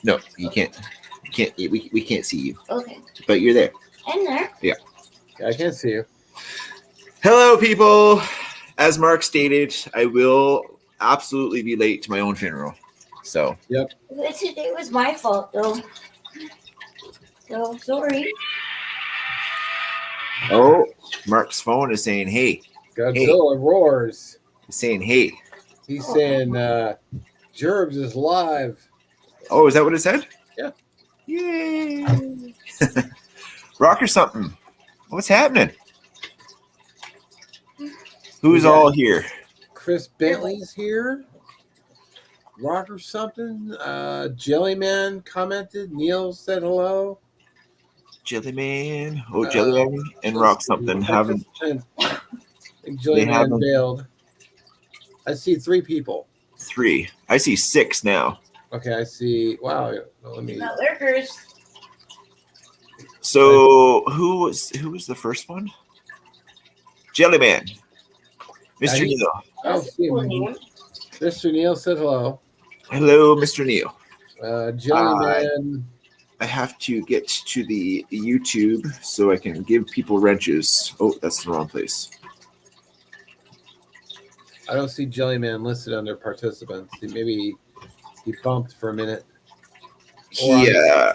No, you can't. You can't. We can't see you. Okay. But you're there. I'm there. Yeah. I can't see you. Hello, people. As Mark stated, I will absolutely be late to my own funeral. So. Yep. Today was my fault, though. So sorry. Oh, Mark's phone is saying, "Hey." Godzilla roars. He's saying, "Hey." He's saying, "Gerbs is live." Oh, is that what it said? Yeah. Yay! Rock or something. What's happening? Who's all here? Chris Bentley's here. Rock or something. Jellyman commented. Neil said hello. Jellyman. Oh, Jellyman and Rock something haven't. I think Jellyman bailed. I see 3 people. 3. I see 6 now. Okay, I see. Wow. Let me. Lurkers. So who was the first one? Jellyman. Mr. Neil. I don't see him. Mr. Neil said hello. Hello, Mr. Neil. Jellyman. I have to get to the YouTube so I can give people wrenches. Oh, that's the wrong place. I don't see Jellyman listed under participants. Maybe he bumped for a minute. Yeah.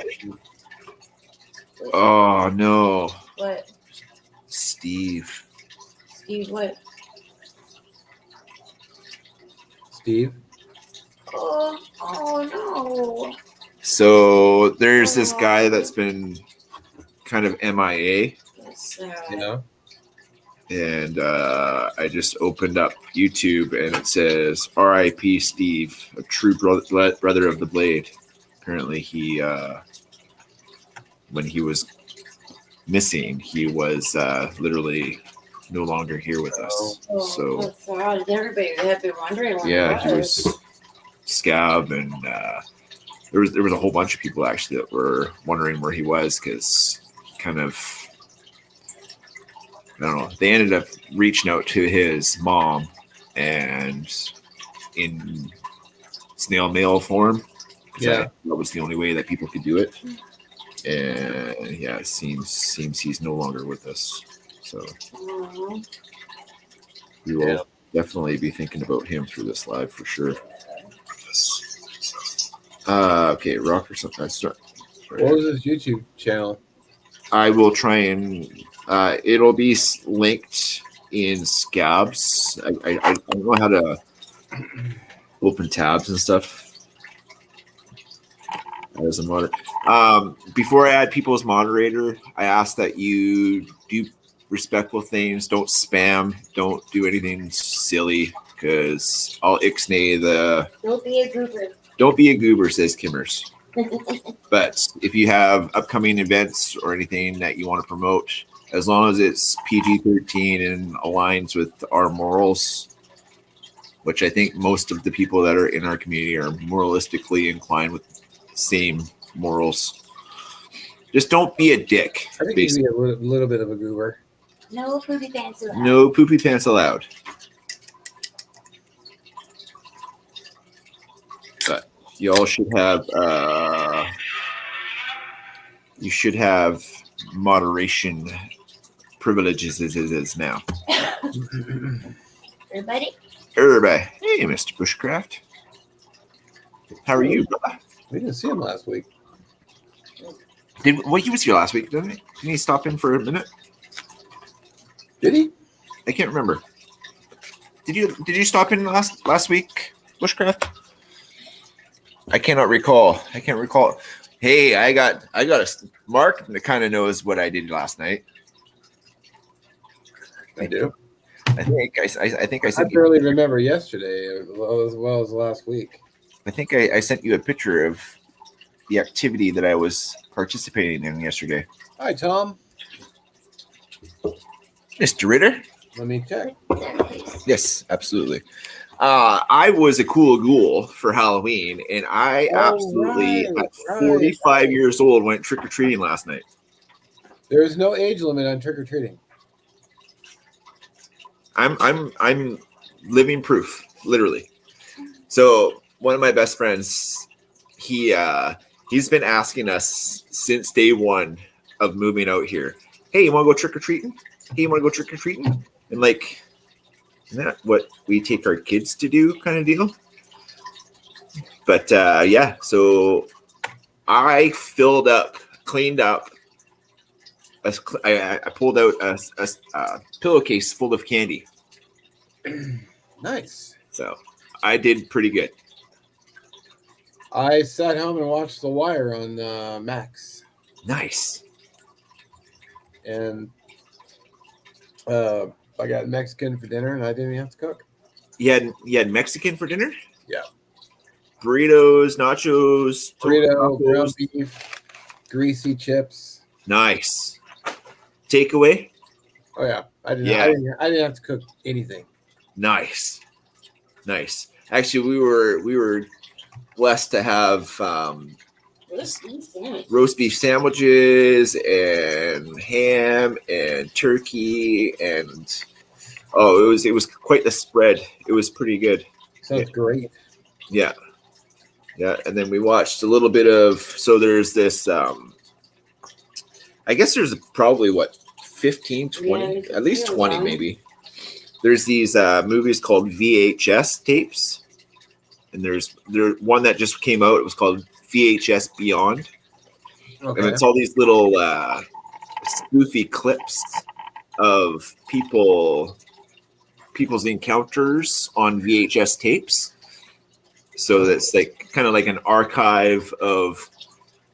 Oh, no. What? Steve. Steve, what? Steve? Oh no. So there's this guy that's been kind of MIA. Yeah. And I just opened up YouTube and it says R.I.P. Steve, a true brother of the blade. Apparently he, when he was missing, he was literally no longer here with us. So that's odd. Everybody had been wondering. Yeah, he was scab, and there was a whole bunch of people actually that were wondering where he was because kind of, I don't know. They ended up reaching out to his mom and in snail mail form. Yeah, that was the only way that people could do it. And yeah, it seems he's no longer with us. So we will definitely be thinking about him through this live for sure. Okay, Rock or something. What was his YouTube channel? I will try and it'll be linked in Scabs. I don't know how to open tabs and stuff as a moderator. Before I add people as moderator, I ask that you do respectful things. Don't spam. Don't do anything silly because I'll ixnay the. Don't be a goober. Don't be a goober, says Kimmers. But if you have upcoming events or anything that you want to promote, as long as it's PG-13 and aligns with our morals, which I think most of the people that are in our community are moralistically inclined with the same morals. Just don't be a dick. I think you'd be a little bit of a goober. No poopy pants allowed. No poopy pants allowed. But y'all should have you should have moderation privileges as it is now. Everybody? Everybody. Hey, Mr. Bushcraft. How are you, brother? We didn't see him last week. He was here last week, didn't he? Didn't he stop in for a minute? Did he? I can't remember. Did you stop in last week, Bushcraft? I cannot recall. I can't recall. Hey, I got a Mark that kind of knows what I did last night. I do. I think I sent I barely remember yesterday as well as last week. I think I sent you a picture of the activity that I was participating in yesterday. Hi, Tom. Mr. Ritter. Let me check. Yes, absolutely. I was a cool ghoul for Halloween, and I absolutely, at 45 years old, went trick-or-treating last night. There is no age limit on trick-or-treating. I'm living proof, literally. So one of my best friends, he He's been asking us since day one of moving out here. Hey, you want to go trick or treating? Hey, you want to go trick or treating? And like, isn't that what we take our kids to do, kind of deal? But yeah, so I cleaned up. I pulled out a pillowcase full of candy. Nice. So I did pretty good. I sat home and watched The Wire on Max, Nice. and I got Mexican for dinner, and I didn't even have to cook. You had Mexican for dinner? Yeah. Burritos, nachos, Burrito, ground tacos. beef, greasy chips. Nice. Takeaway? Oh yeah, I didn't. Yeah. I didn't have to cook anything. Nice. Actually, we were blessed to have roast beef sandwiches and ham and turkey and it was quite the spread. It was pretty good. Sounds great. Yeah. And then we watched a little bit of, so there's this I guess there's probably 15, 20, at least 20 maybe. There's these movies called VHS tapes. And there's one that just came out. It was called VHS Beyond. Okay. And it's all these little spoofy clips of people's encounters on VHS tapes. So that's like kind of like an archive of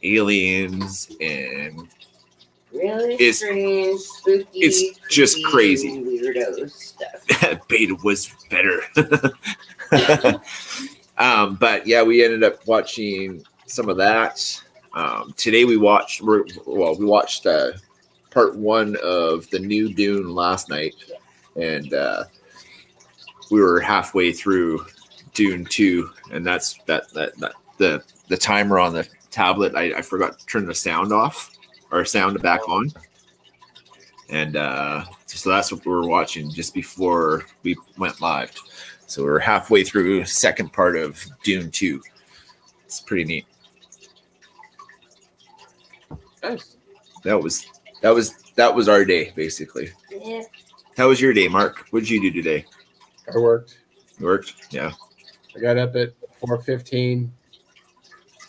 aliens, and really strange, spooky. It's just crazy. Weirdo stuff. Beta was better. But yeah, we ended up watching some of that. Today we watched part 1 of the new Dune last night, and we were halfway through Dune 2, and that's the timer on the tablet. I forgot to turn the sound off or sound back on, and so that's what we were watching just before we went live. So we're halfway through second part of Dune 2. It's pretty neat. Nice. That was our day basically. Yeah. How was your day, Mark? What did you do today? I worked. You worked? Yeah. I got up at 4:15.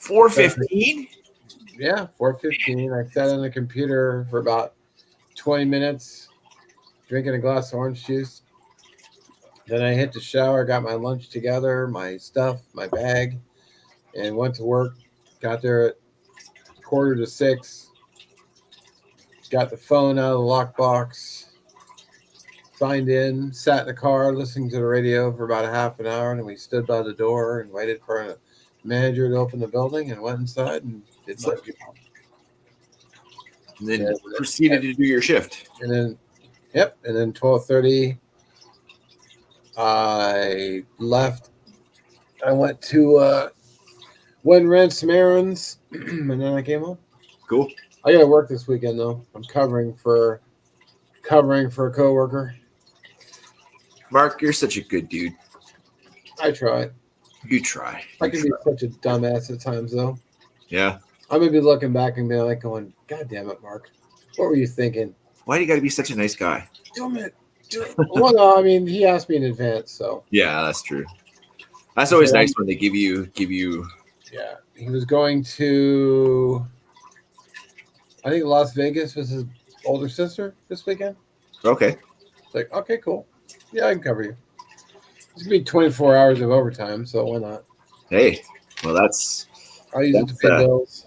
4:15? Yeah, 4:15. I sat on the computer for about 20 minutes, drinking a glass of orange juice. Then I hit the shower, got my lunch together, my stuff, my bag, and went to work. Got there at 5:45. Got the phone out of the lockbox, signed in, sat in the car listening to the radio for about a half an hour, and then we stood by the door and waited for a manager to open the building, and went inside and did my job. And then proceeded to do your shift. And then, and then 12:30, I left. I went to went and ran some errands, and then I came home. Cool. I got to work this weekend though. I'm covering for a coworker. Mark, you're such a good dude. I try. You try. I can be such a dumbass at times though. Yeah. I'm gonna be looking back and be like, going, "God damn it, Mark! What were you thinking? Why do you got to be such a nice guy? Damn it!" Well, no, I mean, he asked me in advance, so Yeah, that's true. That's always nice when they give you. yeah. He was going to, I think Las Vegas with his older sister this weekend. Okay. It's like, okay, cool. Yeah, I can cover you. It's gonna be 24 hours of overtime, so why not? Hey, well, that's I'll use it to pay bills.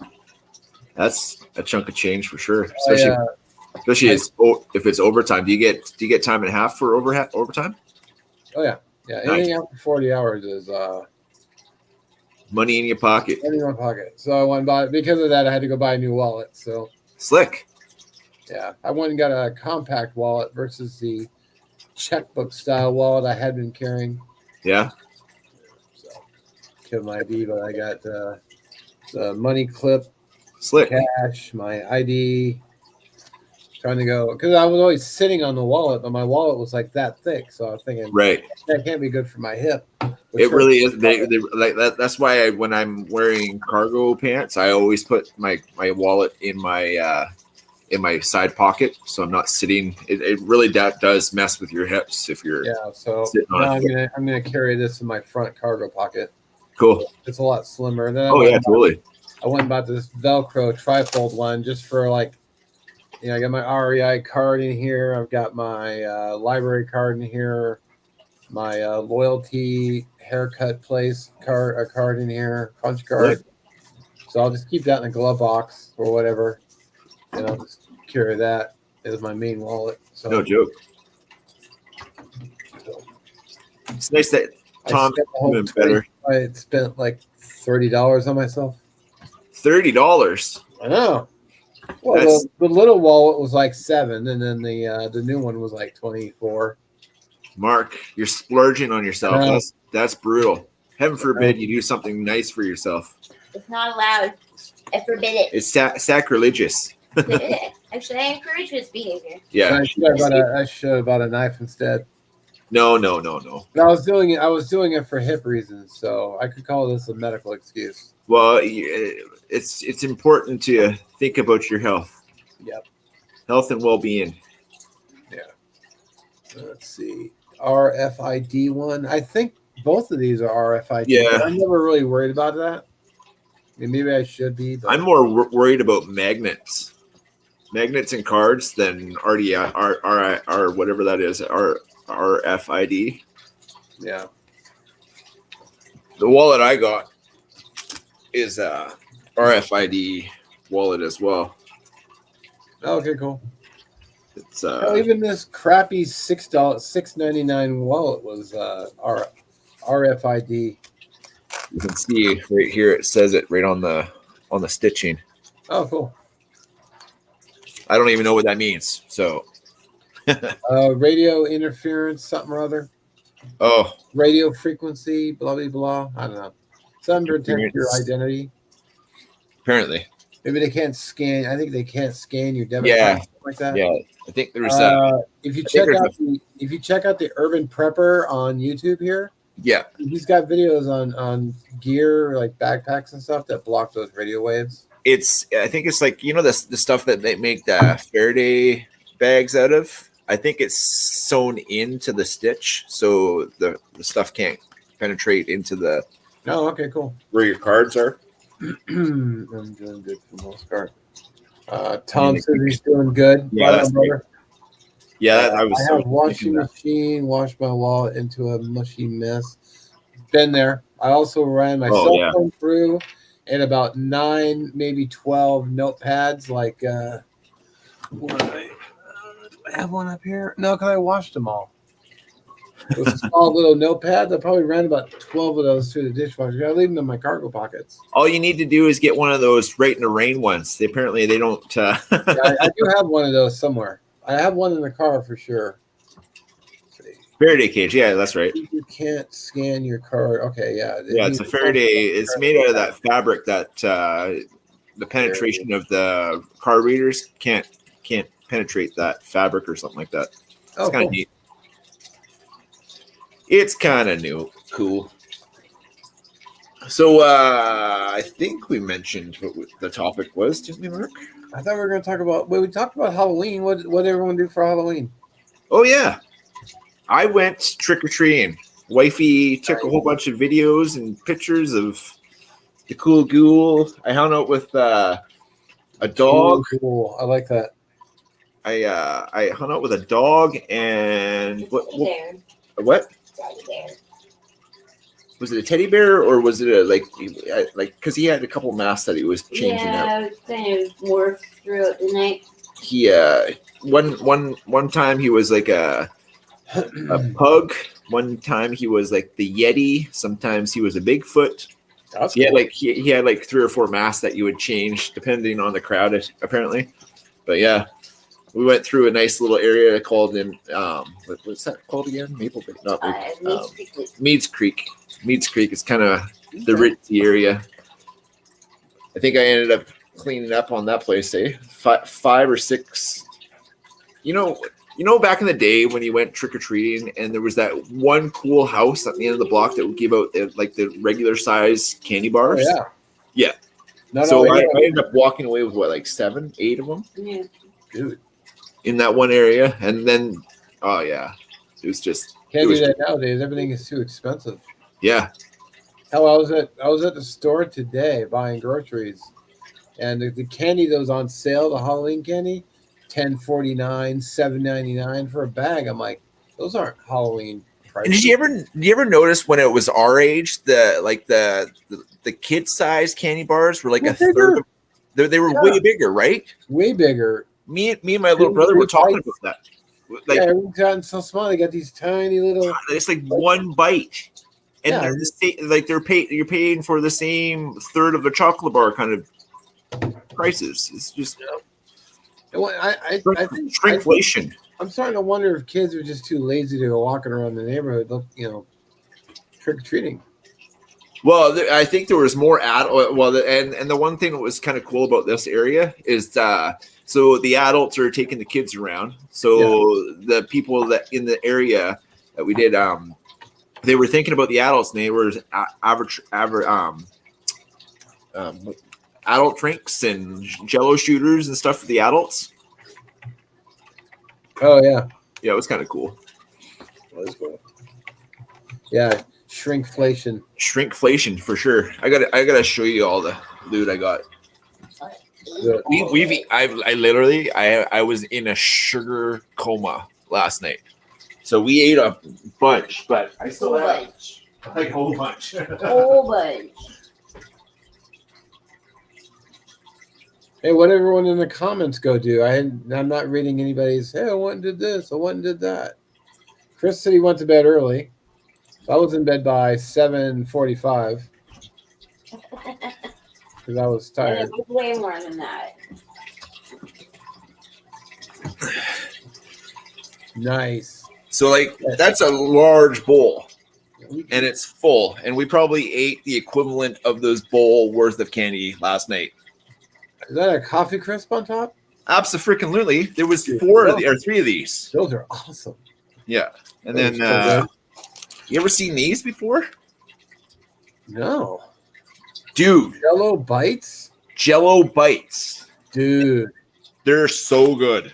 That's a chunk of change for sure. Especially if it's overtime. Do you get time and a half for overtime? Oh yeah. Anything after 40 hours is money in your pocket. money in my pocket. So I went and bought, because of that, I had to go buy a new wallet. So Slick. yeah, I went and got a compact wallet versus the checkbook style wallet I had been carrying. Yeah. So killed my ID, but I got the money clip, Slick. cash, my ID. Trying to go, because I was always sitting on the wallet, but my wallet was like that thick. So I was thinking, Right. that can't be good for my hip. It really is. They like that. That's why when I'm wearing cargo pants, I always put my wallet in my side pocket, so I'm not sitting. It really does mess with your hips if you're So sitting now on it. I'm gonna carry this in my front cargo pocket. Cool. It's a lot slimmer. Then Oh yeah, totally. I went and bought this Velcro trifold one just for like, I got my REI card in here. I've got my library card in here. My loyalty haircut place card in here, punch card. So I'll just keep that in a glove box or whatever, and I'll just carry that as my main wallet. So No joke. It's nice that Tom's doing better. I spent like $30 on myself. $30. I know. Well, the little wallet was like $7, and then the new one was like $24. Mark, you're splurging on yourself. That's brutal. Heaven forbid you do something nice for yourself. It's not allowed. I forbid it. It's sacrilegious. Actually, I encourage this behavior. Yeah. I should have bought a knife instead. No. But I was doing it for hip reasons, so I could call this a medical excuse. Well, it's important to think about your health. Yep. Health and well-being. Yeah. Let's see. RFID one. I think both of these are RFID. Yeah. I'm never really worried about that. I mean, maybe I should be. But I'm more worried about magnets and cards than RDI, whatever that is, RFID. Yeah. The wallet I got is a RFID wallet as well. Okay, cool. It's even this crappy $6.99 wallet was RFID. You can see right here it says it right on the stitching. Oh, cool. I don't even know what that means. So radio interference, something or other. Oh. Radio frequency, blah blah blah. I don't know. Something to protect your identity. Apparently. Maybe they can't scan. I think they can't scan your debit card, like that. Yeah, I think there's that. If you check out the Urban Prepper on YouTube here, yeah, he's got videos on gear like backpacks and stuff that block those radio waves. I think it's like the stuff that they make the Faraday bags out of. I think it's sewn into the stitch, so the stuff can't penetrate into the. Oh, okay, cool. Where your cards are. I'm doing good for the most part. Tom says he's doing good. Yeah, that's great. Yeah, I have washing machine, washed my wallet into a mushy mess. Been there. I also ran my cell phone through and about 9, maybe 12 notepads. Like, what do I have one up here? No, because I washed them all. It was a small little notepad. I probably ran about 12 of those through the dishwasher. I leave them in my cargo pockets. All you need to do is get one of those right in the rain ones. Apparently they don't. Yeah, I do have one of those somewhere. I have one in the car for sure. Faraday cage. Yeah, that's right. You can't scan your card. Okay, yeah. Yeah, it's a Faraday. It's made out of that fabric that the penetration of the card readers can't penetrate that fabric or something like that. It's kind of neat. It's kind of new, cool. So I think we mentioned what the topic was, didn't we, Mark? I thought we were going to talk about. Well, we talked about Halloween. What did everyone do for Halloween? Oh yeah, I went trick or treating. Wifey took a whole bunch of videos and pictures of the cool ghoul. I hung out with a dog. Cool. I like that. I hung out with a dog and what? Teddy bear. Was it a teddy bear or was it like because he had a couple masks that he was changing out? Yeah, it kind of morphed throughout the night. He one time he was like a pug. One time he was like the Yeti. Sometimes he was a Bigfoot. That's he cool. He had like 3 or 4 masks that you would change depending on the crowd apparently. But yeah. We went through a nice little area called what's that called again? Maple Creek, not Meads Creek. Meads Creek is kind of the ritzy area. I think I ended up cleaning up on that place, 5 or 6. You know, back in the day when you went trick or treating, and there was that one cool house at the end of the block that would give out the regular size candy bars. Oh, yeah. Not So only I that, ended up walking away with what, like 7, 8 of them Yeah. dude, in that one area, and then oh yeah, it was just can't do that nowadays. Everything is too expensive. Yeah. Hell, I was at the store today buying groceries, and the candy that was on sale, the Halloween candy, $10.49, $7.99 for a bag. I'm like, those aren't Halloween And prices. did you ever notice when it was our age, the kid size candy bars were like Well, a third of, they were way bigger, right? Way bigger. Me and my little brother were talking about that. Like, yeah, everyone's gotten so small. They got these tiny little. it's like one bite, and Yeah. they're the same, like you're paying for the same third of a chocolate bar kind of prices. It's just I think shrinkflation. I'm starting to wonder if kids are just too lazy to go walking around the neighborhood, trick or treating. Well, I think there was more and the one thing that was kind of cool about this area is so the adults are taking the kids around. So the people that in the area that we did, they were thinking about the adults, and they were adult drinks and Jello shooters and stuff for the adults. Oh yeah, Yeah, it was kind of cool. that was cool. Yeah, shrinkflation. Shrinkflation for sure. I gotta show you all the loot I got. I was in a sugar coma last night, so we ate a bunch, but I still have like a whole bunch. Whole bunch. Hey, what everyone in the comments go do? I'm not reading anybody's. Hey, I went and did this. I went and did that. Chris said he went to bed early. I was in bed by 7:45 because I was tired. It was way more than that. Nice. So like that's a large bowl, and it's full, and we probably ate the equivalent of those bowl worth of candy last night. Is that a coffee crisp on top? Absolutely. There was 3 of these. Those are awesome. Yeah, and then you ever seen these before? No. Dude. Jello bites. Dude. They're so good.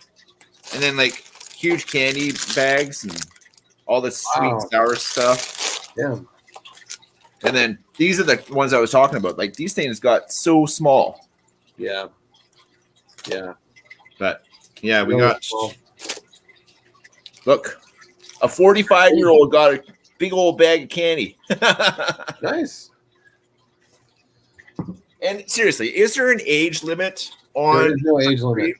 And then like huge candy bags and all this sweet sour stuff. Yeah. And then these are the ones I was talking about. Like these things got so small. Yeah. Yeah. But yeah, we Really got small. Look, a 45-year-old got a big old bag of candy. Nice. And seriously, is there an age limit on? There is no age limit.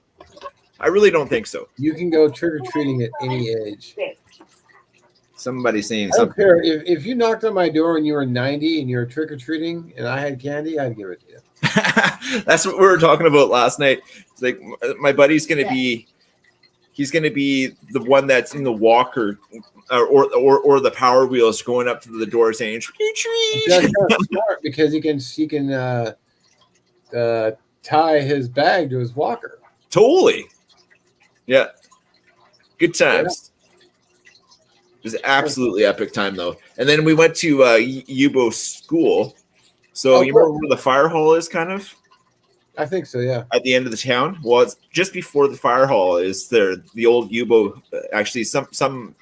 I really don't think so. You can go trick or treating at any age. Somebody's saying I don't something. care if you knocked on my door when you were 90 and you were trick or treating and I had candy, I'd give it to you. That's what we were talking about last night. It's like my buddy's gonna be, he's gonna be the one that's in the walker or the Power Wheels going up to the door saying treat treat. That's not smart because he can tie his bag to his walker. Totally. Yeah. Good times. It was absolutely epic time though. And then we went to Yubo school. So you remember where the fire hall is, kind of? I think so, yeah. At the end of the town. Well, it's just before the fire hall is there. The old Yubo. Actually, some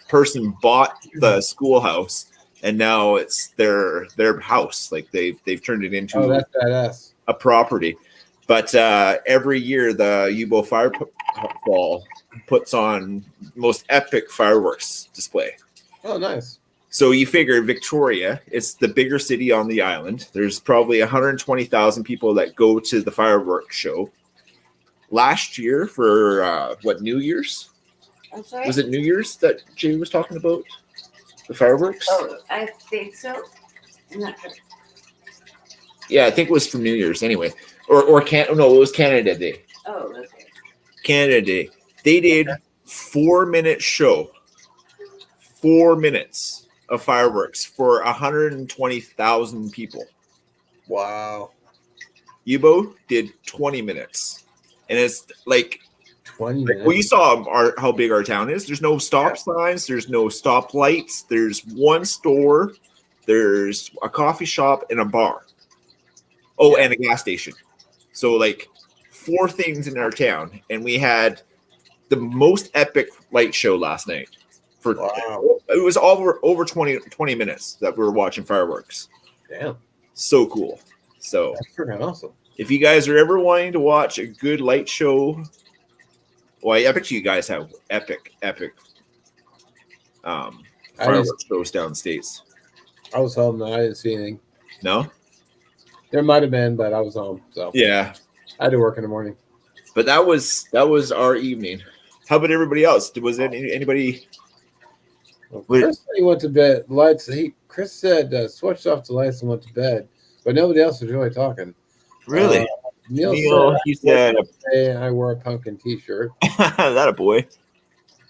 person bought the schoolhouse, and now it's their house. Like they've turned it into that's badass. A property. But every year the Yubo Fire Hall puts on most epic fireworks display. Oh, nice. So you figure Victoria, it's the bigger city on the island. There's probably 120,000 people that go to the fireworks show. Last year for New Year's? I'm sorry? Was it New Year's that Jay was talking about? The fireworks? Oh, I think so. I'm not sure. Yeah, I think it was for New Year's anyway. Or it was Canada Day. Oh, okay. Canada Day. They did 4-minute show. 4 minutes of fireworks for 120,000 people. Wow. Yubo did 20 minutes. And it's like 20 Like, minutes. well, you saw how big our town is. There's no stop signs. There's no stop lights. There's one store. There's a coffee shop and a bar. Oh, and a gas station. So like 4 things in our town, and we had the most epic light show last night. It was over 20 minutes that we were watching fireworks. Damn. So cool. So that's freaking awesome. If you guys are ever wanting to watch a good light show, well, I bet you guys have epic fireworks shows downstates. I was home though. I didn't see anything. No? There might have been, but I was home. So yeah. I had to work in the morning. But that was our evening. How about everybody else? Was anybody? Well, Chris said he went to bed. Chris said switched off the lights and went to bed, but nobody else was really talking. Really? Neil he said, I wore a pumpkin T-shirt. That a boy.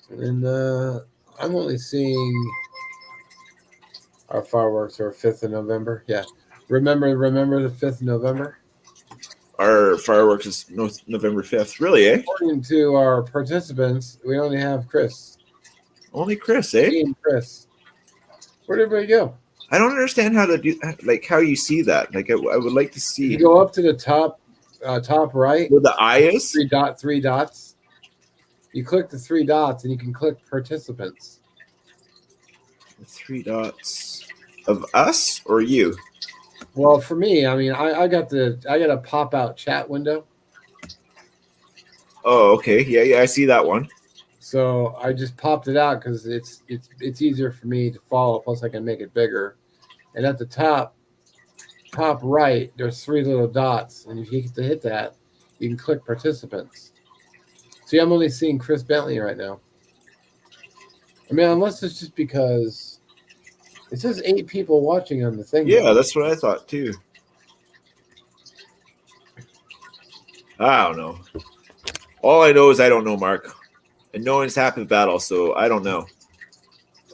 And I'm only seeing our fireworks are 5th of November. Yeah. Remember the 5th of November? Our fireworks is November 5th. Really, eh? According to our participants, we only have Chris. Only Chris, eh? Me and Chris. Where'd everybody go? I don't understand how to do, like, how you see that. Like, I would like to see. You go up to the top right. Where the eye is? Three dots. You click the 3 dots, and you can click participants. The 3 dots of us or you? Well, for me, I mean, I got a pop out chat window. Oh, okay. Yeah, I see that one. So I just popped it out because it's easier for me to follow. Plus, I can make it bigger. And at the top right, there's 3 little dots, and if you hit that, you can click participants. See, I'm only seeing Chris Bentley right now. I mean, unless it's just because it says 8 people watching on the thing. Yeah, that's what I thought too. I don't know. All I know is I don't know, Mark. And no one's half the battle, so I don't know.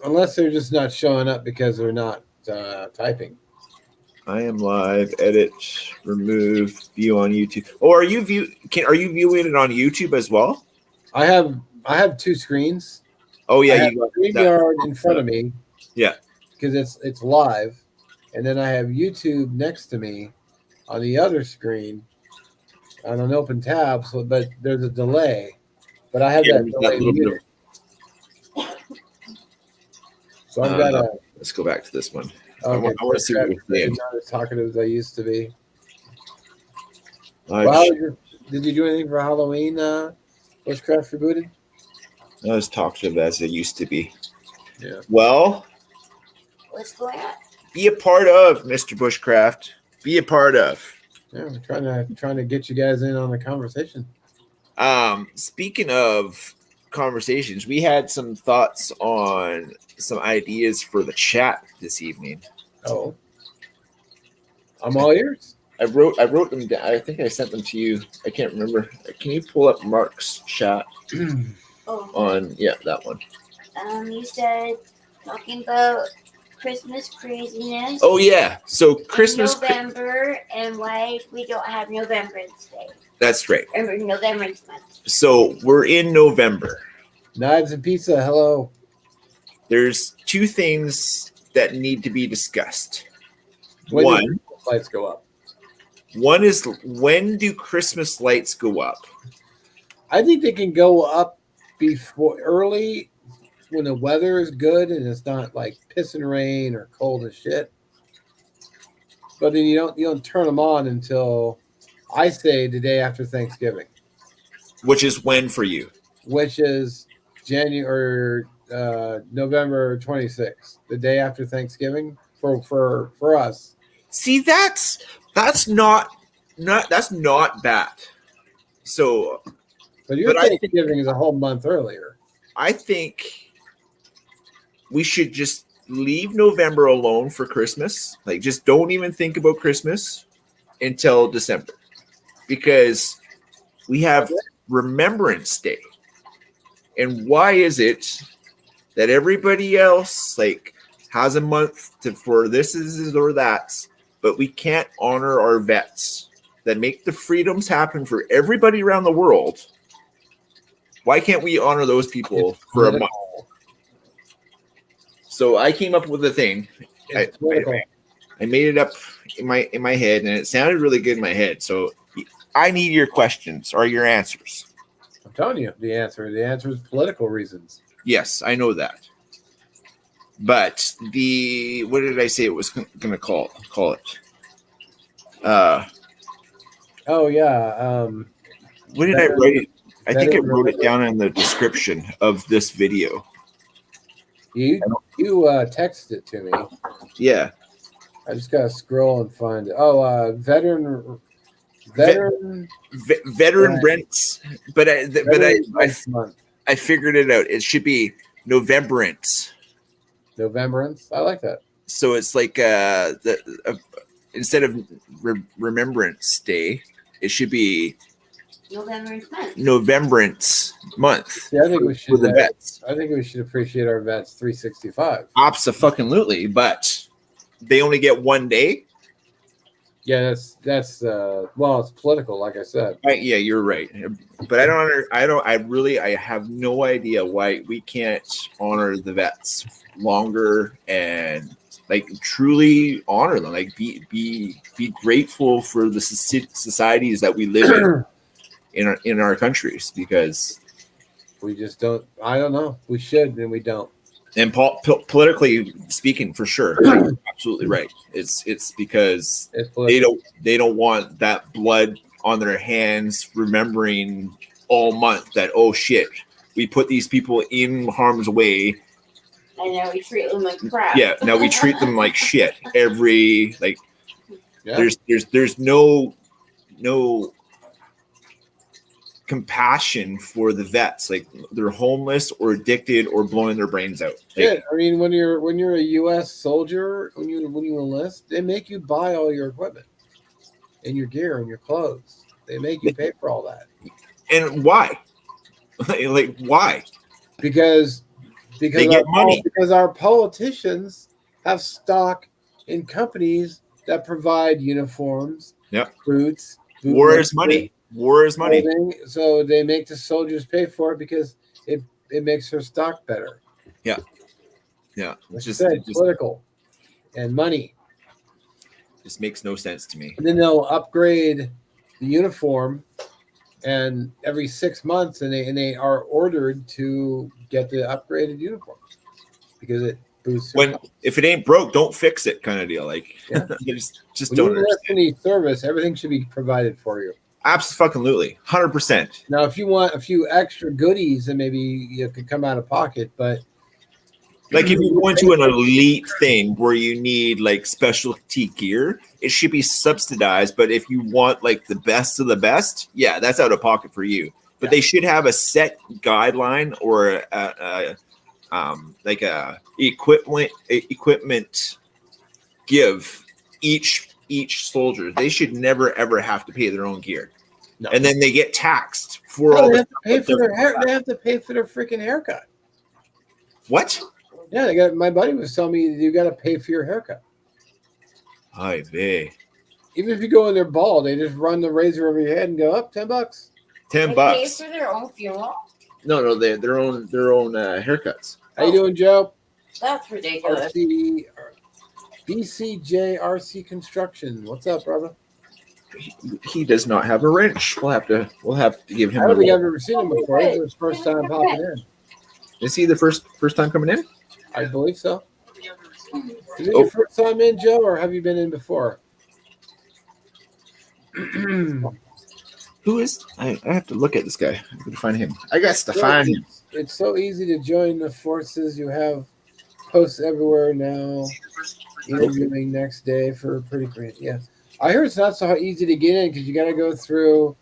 Unless they're just not showing up because they're not typing. I am live. Edit. Remove. View on YouTube. Oh, are you viewing it on YouTube as well? I have 2 screens. Oh yeah, I have StreamYard in front of me. Yeah, because it's live, and then I have YouTube next to me on the other screen on an open tab. So, but there's a delay. But I have that delay muted. So I've got a. Let's go back to this one. Okay, I want to see what you're saying. Not as talkative as I used to be. Did you do anything for Halloween? Bushcraft Rebooted? Not as talkative as I used to be. Yeah. Well, what's going on? Be a part of Mr. Bushcraft. Be a part of. Yeah, we're trying to get you guys in on the conversation. Speaking of conversations, we had some thoughts on some ideas for the chat this evening. Oh, I'm all ears. I wrote them down. I think I sent them to you. I can't remember. Can you pull up Mark's chat on that one? You said talking about Christmas craziness. Oh yeah, so Christmas November and why we don't have Novembrance Day. That's right. Or Novembrance month. So we're in November. Knives and pizza. Hello. There's 2 things that need to be discussed. When do lights go up? One is, when do Christmas lights go up? I think they can go up before early when the weather is good and it's not like pissing rain or cold as shit. But then you don't turn them on until I say the day after Thanksgiving. Which is when for you? Which is November 26th, the day after Thanksgiving for us. See, that's not bad. So, but your Thanksgiving is a whole month earlier. I think we should just leave November alone for Christmas. Like, just don't even think about Christmas until December, because we have Remembrance Day. And why is it that everybody else has a month for this is or that, but we can't honor our vets that make the freedoms happen for everybody around the world? Why can't we honor those people for a month? So I came up with a thing. It's political. I made it up in my head, and it sounded really good in my head. So I need your questions or your answers. I'm telling you the answer. The answer is political reasons. Yes, I know that. But what did I say it was going to call it? Oh yeah. What did I write it? I think I wrote it down in the description of this video. You texted it to me. Yeah. I just gotta scroll and find it. Oh, veteran Brents, but I figured it out. It should be Novembrance. Novembrance. I like that. So it's like instead of Remembrance Day, it should be Novembrance month. Yeah, I think we should. For the vets. I think we should appreciate our vets 365. Absolutely, but they only get 1 day. Yeah, that's well, it's political, like I said. Yeah, you're right. But I have no idea why we can't honor the vets longer and like truly honor them. Like be grateful for the societies that we live in our countries, because we just don't. I don't know. We should, and we don't. And politically speaking, for sure, you're absolutely right. It's because they don't want that blood on their hands, remembering all month that, oh shit, we put these people in harm's way, and now we treat them like crap. Yeah, now we treat them like shit. There's no compassion for the vets. Like, they're homeless or addicted or blowing their brains out. Like, I mean, when you're a U.S. soldier, when you enlist, they make you buy all your equipment and your gear and your clothes. They make you pay for all that. And why? Like, why? Because they get money. Because our politicians have stock in companies that provide uniforms, boots. War is money. War is money. So they make the soldiers pay for it because it makes their stock better. Yeah. It's just political and money. Just makes no sense to me. And then they'll upgrade the uniform, and every 6 months, and they are ordered to get the upgraded uniform because it boosts. If it ain't broke, don't fix it, kind of deal. Like, just don't. When you need service, everything should be provided for you. Absolutely, 100%. Now, if you want a few extra goodies, then maybe you could come out of pocket. But like, if you go into an elite thing where you need like specialty gear, it should be subsidized. But if you want like the best of the best, yeah, that's out of pocket for you. But they should have a set guideline or like a equipment give each soldier. They should never ever have to pay their own gear. No. And then they get taxed for all they have to pay for their hair. They have to pay for their freaking haircut. What? Yeah, my buddy was telling me you got to pay for your haircut. Hi, vey. Even if you go in there bald, they just run the razor over your head and go up $10. $10. They pay for their own funeral? No, they their own haircuts. How you doing, Joe? That's ridiculous. BCJRC Construction. What's up, brother? He does not have a wrench. We'll have to give him. I don't think I've ever seen him before. This is his first time popping in. Is he the first time coming in? I believe so. Is it your first time in, Joe, or have you been in before? Who is? I have to look at this guy. I'm going to find him. I got to find him. It's so easy to join the forces. You have posts everywhere now. Interviewing next day for pretty great. Yeah. I heard it's not so easy to get in because you got to go through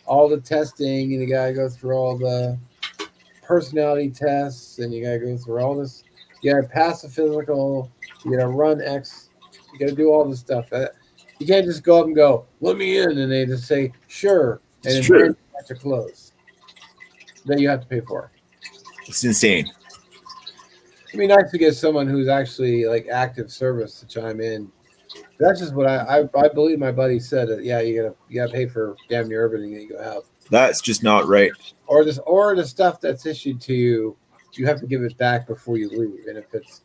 all the testing, and you got to go through all the personality tests, and you got to go through all this. You got to pass the physical. You got to run X. You got to do all this stuff. You can't just go up and go, let me in, and they just say, sure. And then you have to close. Then you have to pay for it. It's insane. It'd be nice to get someone who's actually like active service to chime in. That's just what I believe my buddy said. That, yeah, you gotta pay for damn near everything that you have. That's just not right. Or the stuff that's issued to you, you have to give it back before you leave. And if it's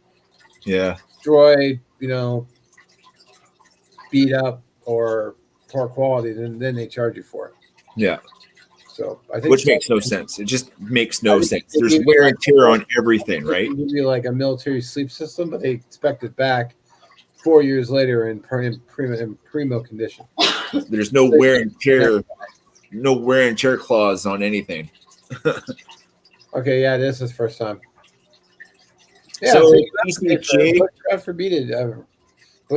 Yeah. destroyed, beat up or poor quality, then they charge you for it. Yeah. So I think Which makes no sense. It just makes no sense. they There's give you wear like and tear on everything, right? They give you like a military sleep system, but they expect it back 4 years later in primo condition. There's no wear and tear clause on anything. Okay, yeah, this is first time. Yeah, So you have to pay PCJ, God forbid it.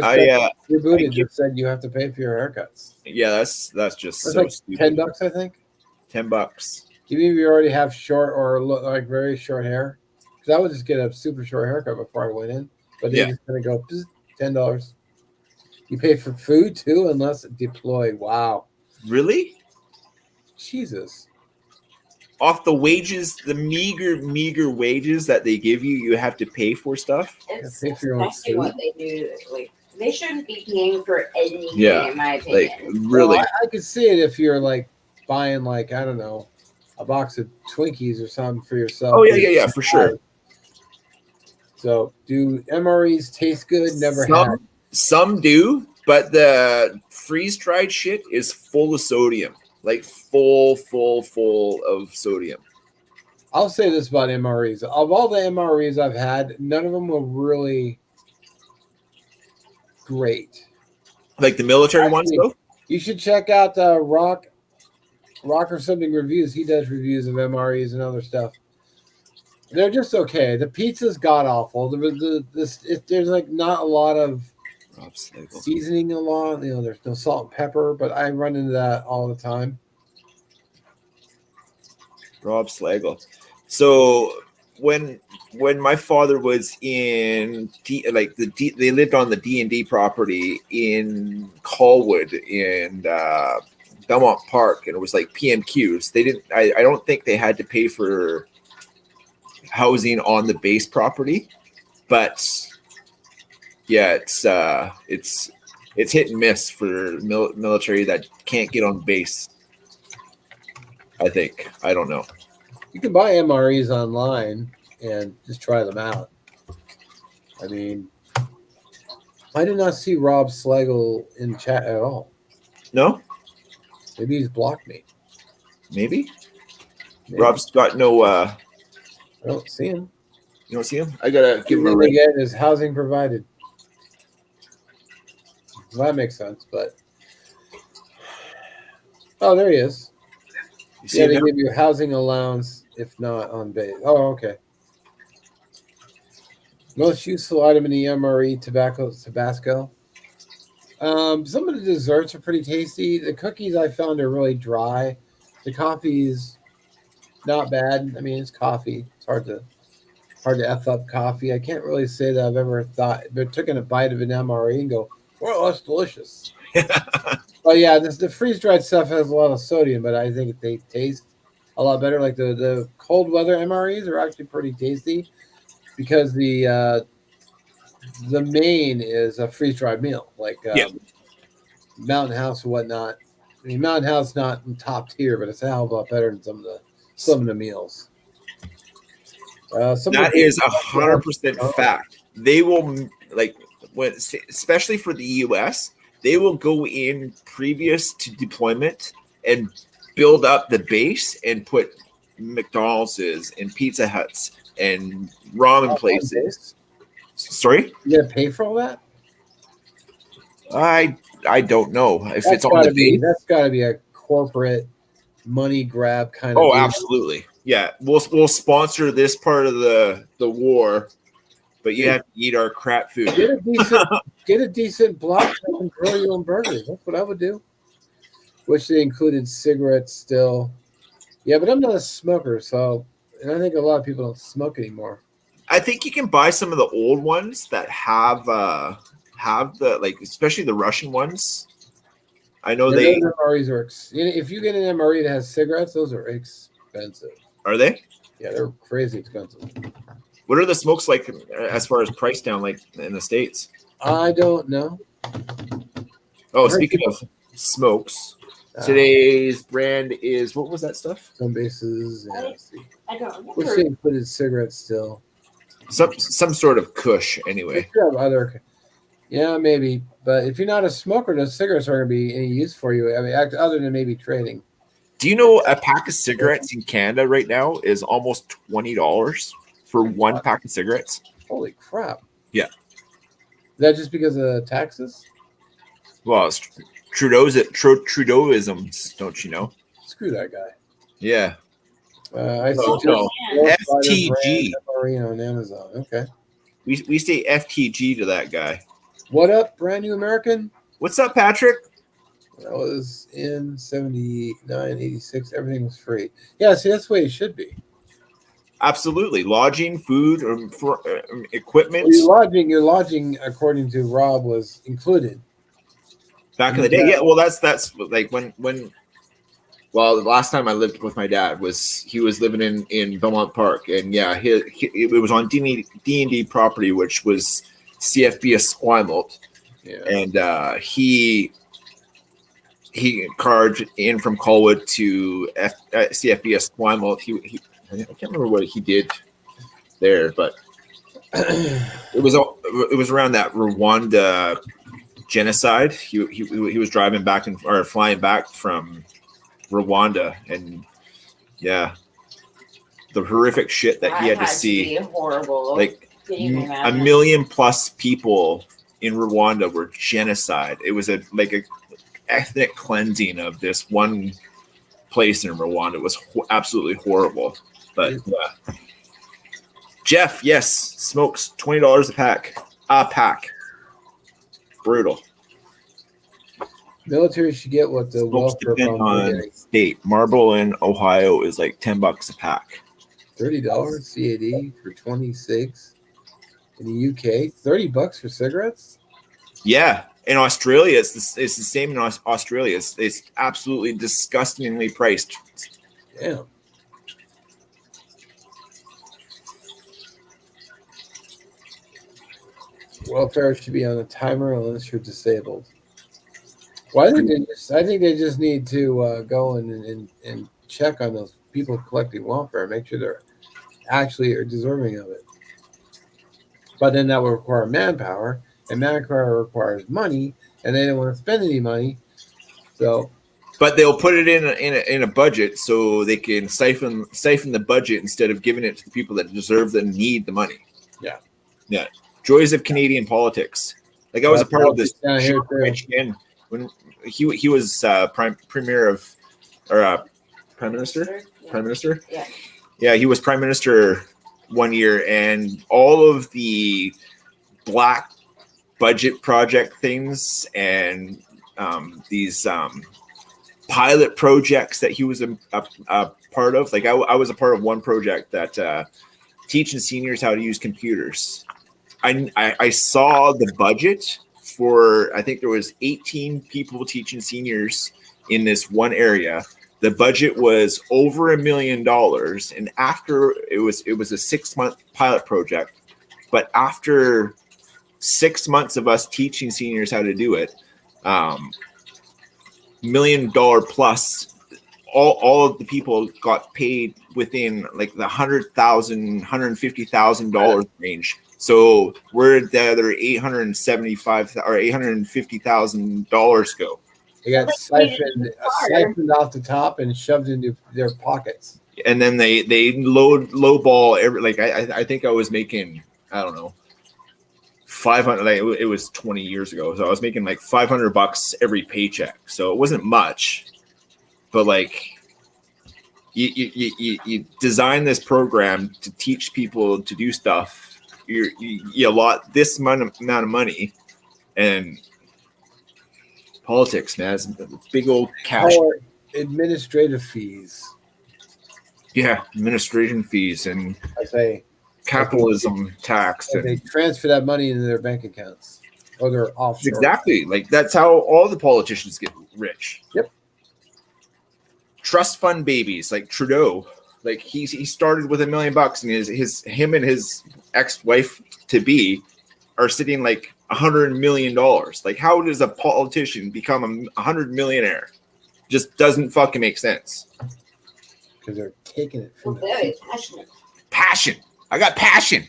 I Rebooted just said you have to pay for your haircuts. yeah, that's just It's so like stupid. $10, I think. $10. Even if you already have short or like very short hair, because I would just get a super short haircut before I went in, but they're just gonna go $10. You pay for food too, unless deployed. Wow, Really? Jesus! Off the wages, the meager wages that they give you, you have to pay for stuff. It's pay for your own disgusting food. what they do. Like they shouldn't be paying for anything, Yeah, in my Like opinion. really? Well, I could see it if you're like buying like I don't know a box of Twinkies or something for yourself. Oh yeah, for sure. So, do MREs taste good? Never had. Some do, but the freeze dried shit is full of sodium. Like full of sodium. I'll say this about MREs. Of all the MREs I've had, none of them were really great. Like the military ones, though? You should check out Rock or Something Reviews. He does reviews of MREs and other stuff. They're just okay. The pizza's god awful. There's like not a lot of seasoning along. There's no salt and pepper, but I run into that all the time. Rob Slagle. So when my father was in they lived on the D&D property in Colwood in Belmont Park, and it was like PMQs. They didn't. I don't think they had to pay for housing on the base property, but yeah, it's hit and miss for military that can't get on base. I think. I don't know. You can buy MREs online and just try them out. I mean, I did not see Rob Slagle in chat at all. No? Maybe he's blocked me. Maybe. Rob's got no I don't see him. You don't see him? I gotta give him a ring. Again, is housing provided? Well, that makes sense, but there he is. They give you housing allowance if not on base. Oh, okay. Most useful item in the MRE Tabasco. Some of the desserts are pretty tasty. The cookies I found are really dry. The coffee's not bad. I mean, it's coffee. It's hard to F up coffee. I can't really say that I've ever taken a bite of an MRE and go, well, that's delicious. But yeah, the freeze dried stuff has a lot of sodium, but I think they taste a lot better. Like the cold weather MREs are actually pretty tasty because the main is a freeze dried meal, like Mountain House or whatnot. I mean, Mountain House not in top tier, but it's a hell of a lot better than some of the meals. That is 100% fact. They will especially for the US. They will go in previous to deployment and build up the base and put McDonald's and Pizza Huts and ramen places. Sorry? You gotta pay for all that? I don't know if it's on the base. That's gotta be a corporate money grab kind of. Oh, deal. Absolutely. Yeah. We'll sponsor this part of the war, but you have to eat our crap food. Get a decent block and grill your own burgers. That's what I would do. Which they included cigarettes still. Yeah, but I'm not a smoker, and I think a lot of people don't smoke anymore. I think you can buy some of the old ones that have the especially the Russian ones. I know those MREs are. If you get an MRE that has cigarettes, those are expensive. Are they? Yeah, they're crazy expensive. What are the smokes like as far as price down, like in the States? I don't know. Oh, speaking of smokes, Today's brand is, what was that stuff? Some bases. Yeah, I don't we're remember. seeing included cigarettes still. Some sort of Kush anyway. We have other, yeah, maybe. But if you're not a smoker, those cigarettes aren't going to be any use for you. I mean, other than maybe trading. Do you know a pack of cigarettes in Canada right now is almost $20 for one pack of cigarettes? Holy crap! Yeah. Is that just because of taxes? Well, it's Trudeauisms, don't you know? Screw that guy. Yeah. I see No, just FTG. Marino on Amazon. Okay. We say FTG to that guy. What up, brand new American? What's up, Patrick? That was in 79, 86. Everything was free. Yeah, see, that's the way it should be. Absolutely. Lodging, food, equipment. Well, your lodging, according to Rob, was included. Back in the day, yeah. Well, that's like when well, the last time I lived with my dad he was living in Belmont Park, and yeah, it was on D&D property, which was CFB Esquimalt, yeah. And he carved in from Colwood to CFB Esquimalt. I can't remember what he did there, but it was around that Rwanda genocide. He was driving back or flying back from Rwanda, and yeah, the horrific shit that he had to see. Horrible. Like a million plus people in Rwanda were genocide. It was a ethnic cleansing of this one place in Rwanda. It was absolutely horrible. But yeah. Jeff, yes, smokes $20 a pack. Brutal. Military should get what the Smokes welfare depend fund are on getting. state. Marble in Ohio is like $10 a pack. $30 CAD for 26. In the UK, $30 for cigarettes. Yeah, in Australia, it's the same in Australia. It's absolutely disgustingly priced. Damn. Welfare should be on a timer unless you're disabled. Well, I think they just need to go and check on those people collecting welfare, make sure they're actually are deserving of it. But then that will require manpower, and manpower requires money, and they don't want to spend any money. So, but they'll put it in a budget so they can siphon the budget instead of giving it to the people that deserve and need the money. Yeah. Yeah. Joys of Canadian politics. Like I was a part of this when he was prime minister. Yeah. Prime minister. Yeah. Yeah, he was prime minister one year, and all of the black budget project things and these pilot projects that he was a part of. Like I was a part of one project that teaching seniors how to use computers. I saw the budget for, I think there was 18 people teaching seniors in this one area. The budget was over $1 million, and after it was a 6-month pilot project. But after 6 months of us teaching seniors how to do it, $1 million plus, all of the people got paid within like the $100,000, $150,000 range. So where did the other $875,000 or $850,000 go? They got siphoned off the top and shoved into their pockets. And then they lowball every, like I think I was making, I don't know, 500, like it was 20 years ago, so I was making like $500 every paycheck. So it wasn't much, but like you design this program to teach people to do stuff. You allot this amount of money, and politics, man, it's big old cash. Or administrative fees. Yeah, administration fees and I say capitalism tax. And they transfer that money into their bank accounts or their offshore. Exactly. Like that's how all the politicians get rich. Yep. Trust fund babies like Trudeau. Like he started with $1 million, and him and his ex-wife to be are sitting like $100 million. Like how does a politician become a 100 millionaire? Just doesn't fucking make sense. Because they're taking it We're from the very passionate. Passion. I got passion.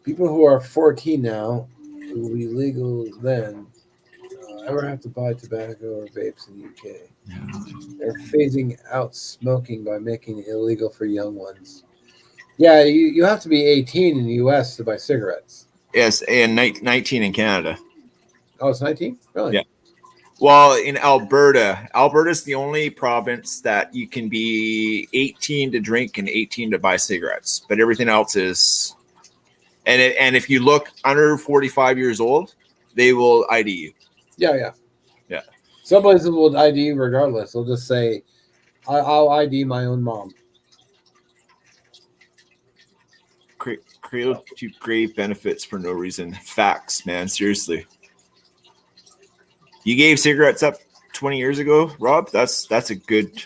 people who are 14 now, who will be legal then, ever have to buy tobacco or vapes in the UK. They're phasing out smoking by making it illegal for young ones. Yeah, you have to be 18 in the US to buy cigarettes. Yes, and 19 in Canada. Oh, it's 19? Really? Yeah. Well, in Alberta's the only province that you can be 18 to drink and 18 to buy cigarettes. But everything else is, and if you look under 45 years old, they will ID you. Yeah. Yeah. Some places will ID you regardless. They'll just say, I'll ID my own mom. Cradle to grave benefits for no reason. Facts, man. Seriously. You gave cigarettes up 20 years ago, Rob. That's a good.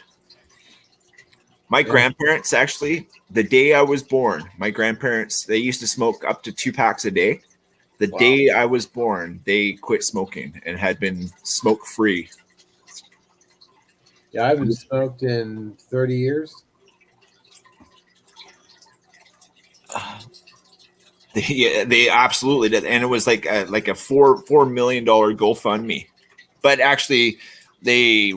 My grandparents, actually, the day I was born, my grandparents, they used to smoke up to 2 packs a day. The day I was born, they quit smoking and had been smoke free. Yeah, I haven't smoked in 30 years. They absolutely did, and it was like a $4 million GoFundMe. But actually, they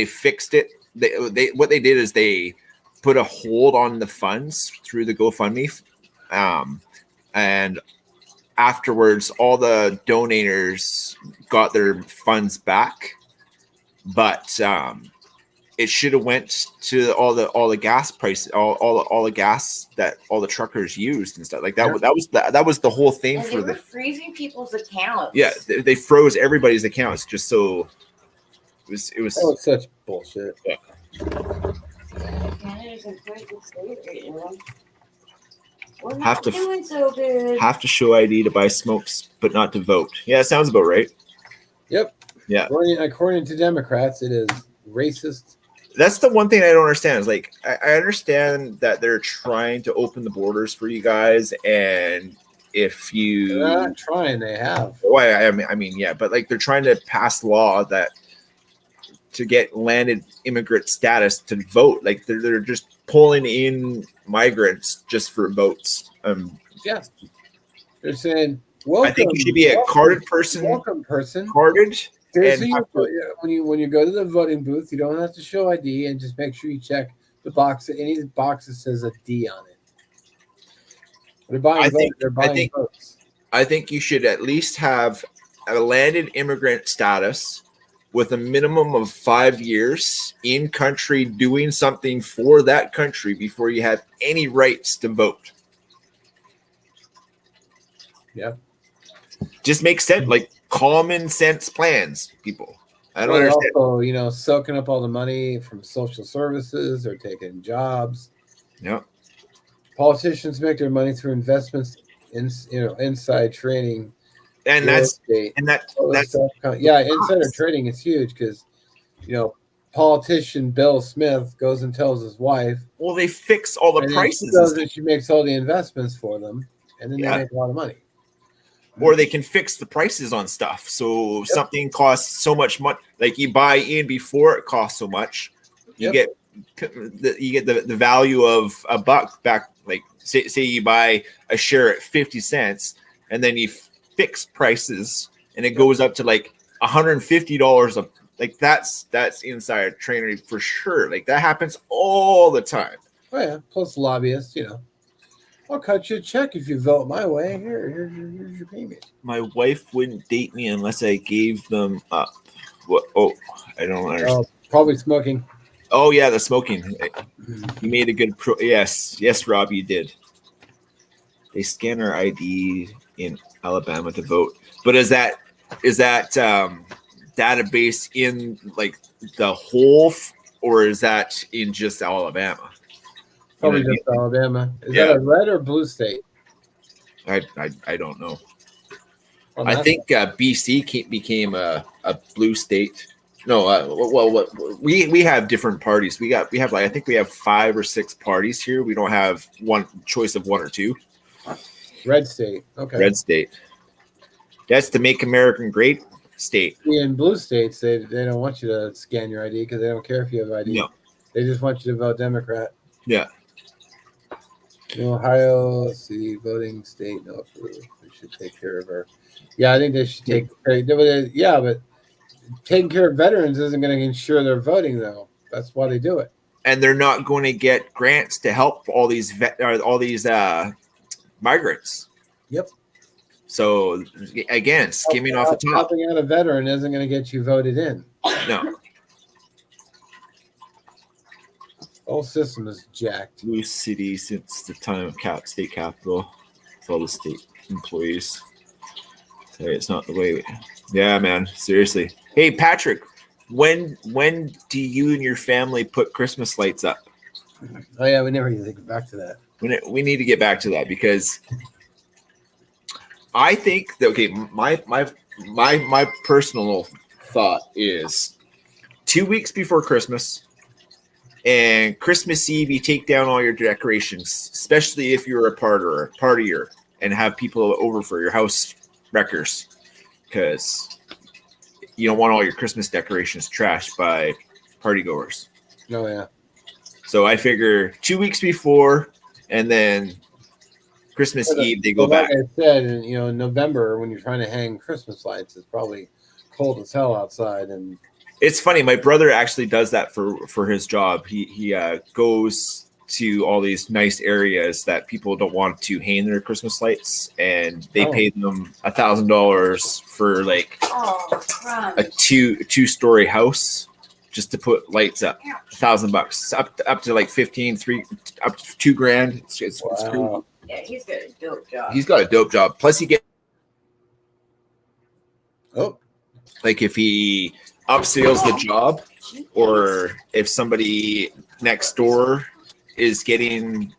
fixed it. They what they did is they put a hold on the funds through the GoFundMe, and afterwards, all the donators got their funds back. But it should have went to all the gas prices, all the gas that all the truckers used and stuff like that. Yeah. That was the whole thing. And they were freezing people's accounts. Yeah, they froze everybody's accounts just so. It was that was such bullshit. Yeah. Canada's in pretty good state right now. We're not doing so good. Have to show ID to buy smokes, but not to vote. Yeah, it sounds about right. Yep. Yeah. According to Democrats, it is racist. That's the one thing I don't understand. Is like I understand that they're trying to open the borders for you guys, and if you they're not trying, they have. Oh, I mean, yeah, but like they're trying to pass law that to get landed immigrant status to vote. Like they're just pulling in migrants just for votes. Yeah, they're saying, welcome. I think you should be a carded person. Welcome person. Carded. When you go to the voting booth, you don't have to show ID, and just make sure you check the box. Any box that says a D on it. They're buying votes. I think you should at least have a landed immigrant status with a minimum of 5 years in country doing something for that country before you have any rights to vote. Yeah. Just makes sense. Like common sense plans, people. I don't understand. Also, soaking up all the money from social services or taking jobs. Yeah. Politicians make their money through investments in inside trading. And that's insider trading is huge because politician Bill Smith goes and tells his wife. Well, they fix all the prices. And she makes all the investments for them, and then they make a lot of money. Or they can fix the prices on stuff. So something costs so much money. Like you buy in before it costs so much, you get the value of a buck back. Like say you buy a share at 50 cents, and then you fix prices, and it goes up to like $150 like that's insider trading for sure. Like that happens all the time. Oh yeah, plus lobbyists, I'll cut you a check if you vote my way. Here's your payment. My wife wouldn't date me unless I gave them up. What? Oh, I don't understand. Probably smoking. Oh yeah, the smoking. You made a good yes, Rob, you did. They scan our ID in Alabama to vote, but is that database in like the whole, or is that in just Alabama? Probably just Alabama. Is that a red or blue state? I don't know. I think BC became a blue state. No, we have different parties. We have like I think we have 5 or 6 parties here. We don't have one choice of 1 or 2. Red state. Okay. Red state. That's to make America great state. In blue states, they don't want you to scan your ID because they don't care if you have ID. No. They just want you to vote Democrat. Yeah. In Ohio, city voting state, no approved. They should take care of her. Yeah, I think they should take care. Yeah, but taking care of veterans isn't going to ensure they're voting, though. That's why they do it. And they're not going to get grants to help all these migrants. Yep. So again, skimming off the top. Helping out a veteran isn't going to get you voted in. No. Whole system is jacked. Blue city since the time of state capital with all the state employees. So it's not the way. Yeah, man. Seriously. Hey, Patrick, when do you and your family put Christmas lights up? Oh yeah, we never even think back to that. We need to get back to that because I think that my personal thought is 2 weeks before Christmas and Christmas Eve you take down all your decorations, especially if you're a partier and have people over for your house wreckers, because you don't want all your Christmas decorations trashed by party goers. Oh yeah. So I figure 2 weeks before, and then Christmas Eve they go back. Like I said, in November when you're trying to hang Christmas lights, it's probably cold as hell outside. And it's funny. My brother actually does that for his job. He goes to all these nice areas that people don't want to hang their Christmas lights, and they pay them $1,000 for like a two-story house just to put lights up. $1,000 up to like 15, up to $2,000. It's cool. Yeah, he's got a dope job. He's got a dope job. Plus, he gets like if he upsells the job, or if somebody next door is getting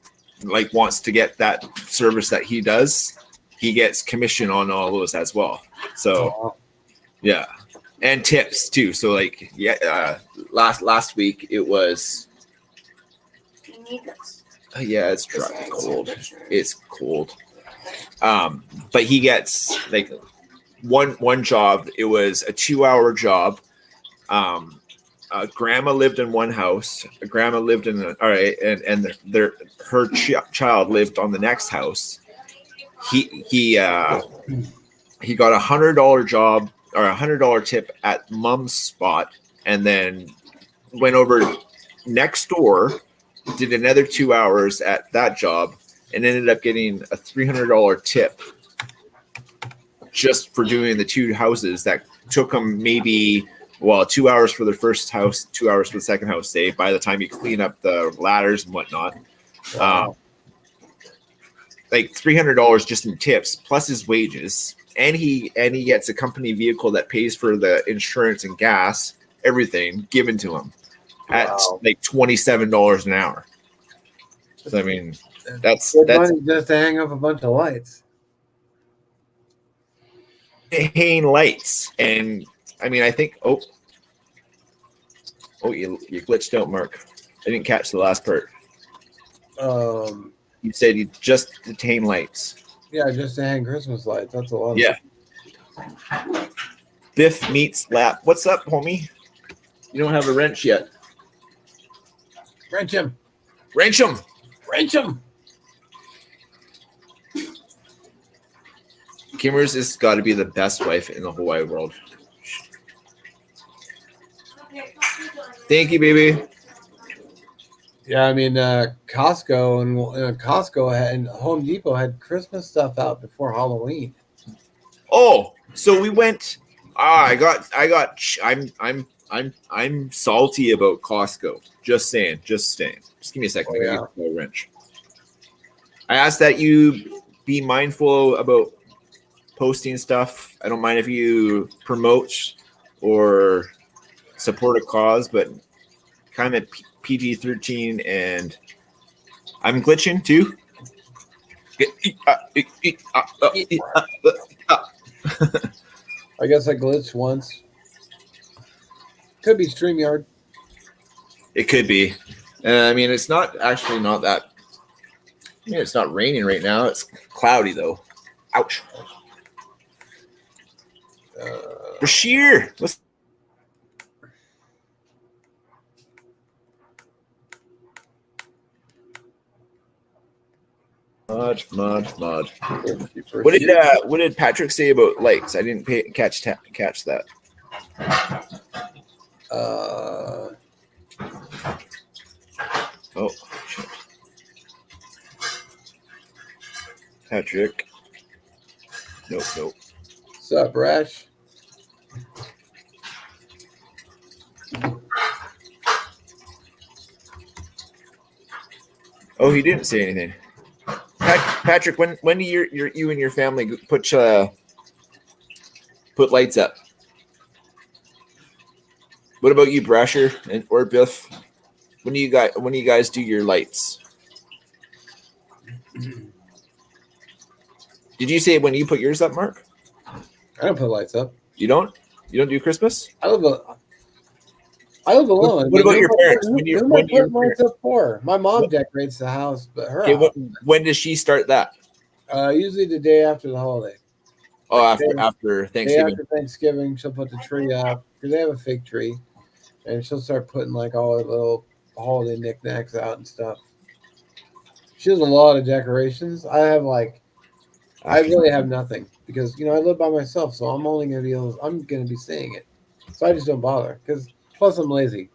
wants to get that service that he does, he gets commission on all those as well. So yeah, and tips too. So last week it was yeah, it's cold. It's cold. But he gets like one job. It was a 2-hour job. Grandma lived in one house. Grandma lived in her child lived on the next house. He got $100 job or $100 tip at mom's spot, and then went over next door, did another 2 hours at that job, and ended up getting a $300 tip just for doing the two houses that took him maybe 2 hours for the first house, 2 hours for the second house. Say by the time you clean up the ladders and whatnot, like $300 just in tips plus his wages, and he gets a company vehicle that pays for the insurance and gas, everything given to him at like $27 an hour. So I mean, that's money just to hang up a bunch of lights. Hang lights, and I mean, I think you glitched out, Mark. I didn't catch the last part. You said you just hang lights. Yeah, just to hang Christmas lights. That's a lot. Yeah. Biff meets lap. What's up, homie? You don't have a wrench yet. Wrench him. Wrench him. Wrench him. Kimmers has got to be the best wife in the whole wide world. Thank you, baby. Yeah, I mean, Costco and Home Depot had Christmas stuff out before Halloween. Oh, so we went. I'm salty about Costco. Just saying. Just give me a second. I gotta get a wrench. I asked that you be mindful about posting stuff. I don't mind if you promote or support a cause, but kind of PG-13, and I'm glitching too. I guess I glitched once. Could be StreamYard. It could be. I mean, it's not that. I mean, it's not raining right now. It's cloudy though. Ouch. Bashir, let's. Mud. What did Patrick say about lights? I didn't catch that. Oh, shit. Patrick. Nope. What's up, Rash? Oh, he didn't say anything. Patrick, when do you and your family put lights up? What about you, Brasher or Biff? When do you guys do your lights? Did you say when you put yours up, Mark? I don't put lights up. You don't? You don't do Christmas? I live alone. What about your parents? When am I putting lights up for? My mom decorates the house, but her house. When does she start that? Usually the day after the holiday. Oh, after Thanksgiving. Day after Thanksgiving, she'll put the tree up because they have a fig tree, and she'll start putting like all the little holiday knickknacks out and stuff. She has a lot of decorations. I really have nothing because I live by myself, so I'm gonna be seeing it. So I just don't bother because plus I'm lazy.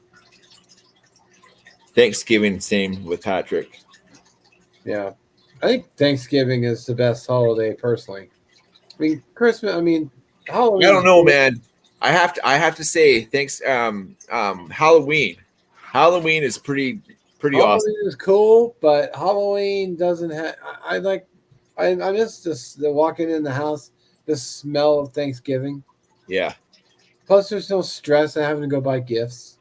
Thanksgiving, same with Patrick. Yeah, I think Thanksgiving is the best holiday personally. I mean Christmas. I mean Halloween. I don't know, man. I have to say, Halloween. Halloween is pretty Halloween awesome. Halloween is cool, but Halloween doesn't have. I miss the walking in the house, the smell of Thanksgiving. Yeah. Plus, there's no stress of having to go buy gifts,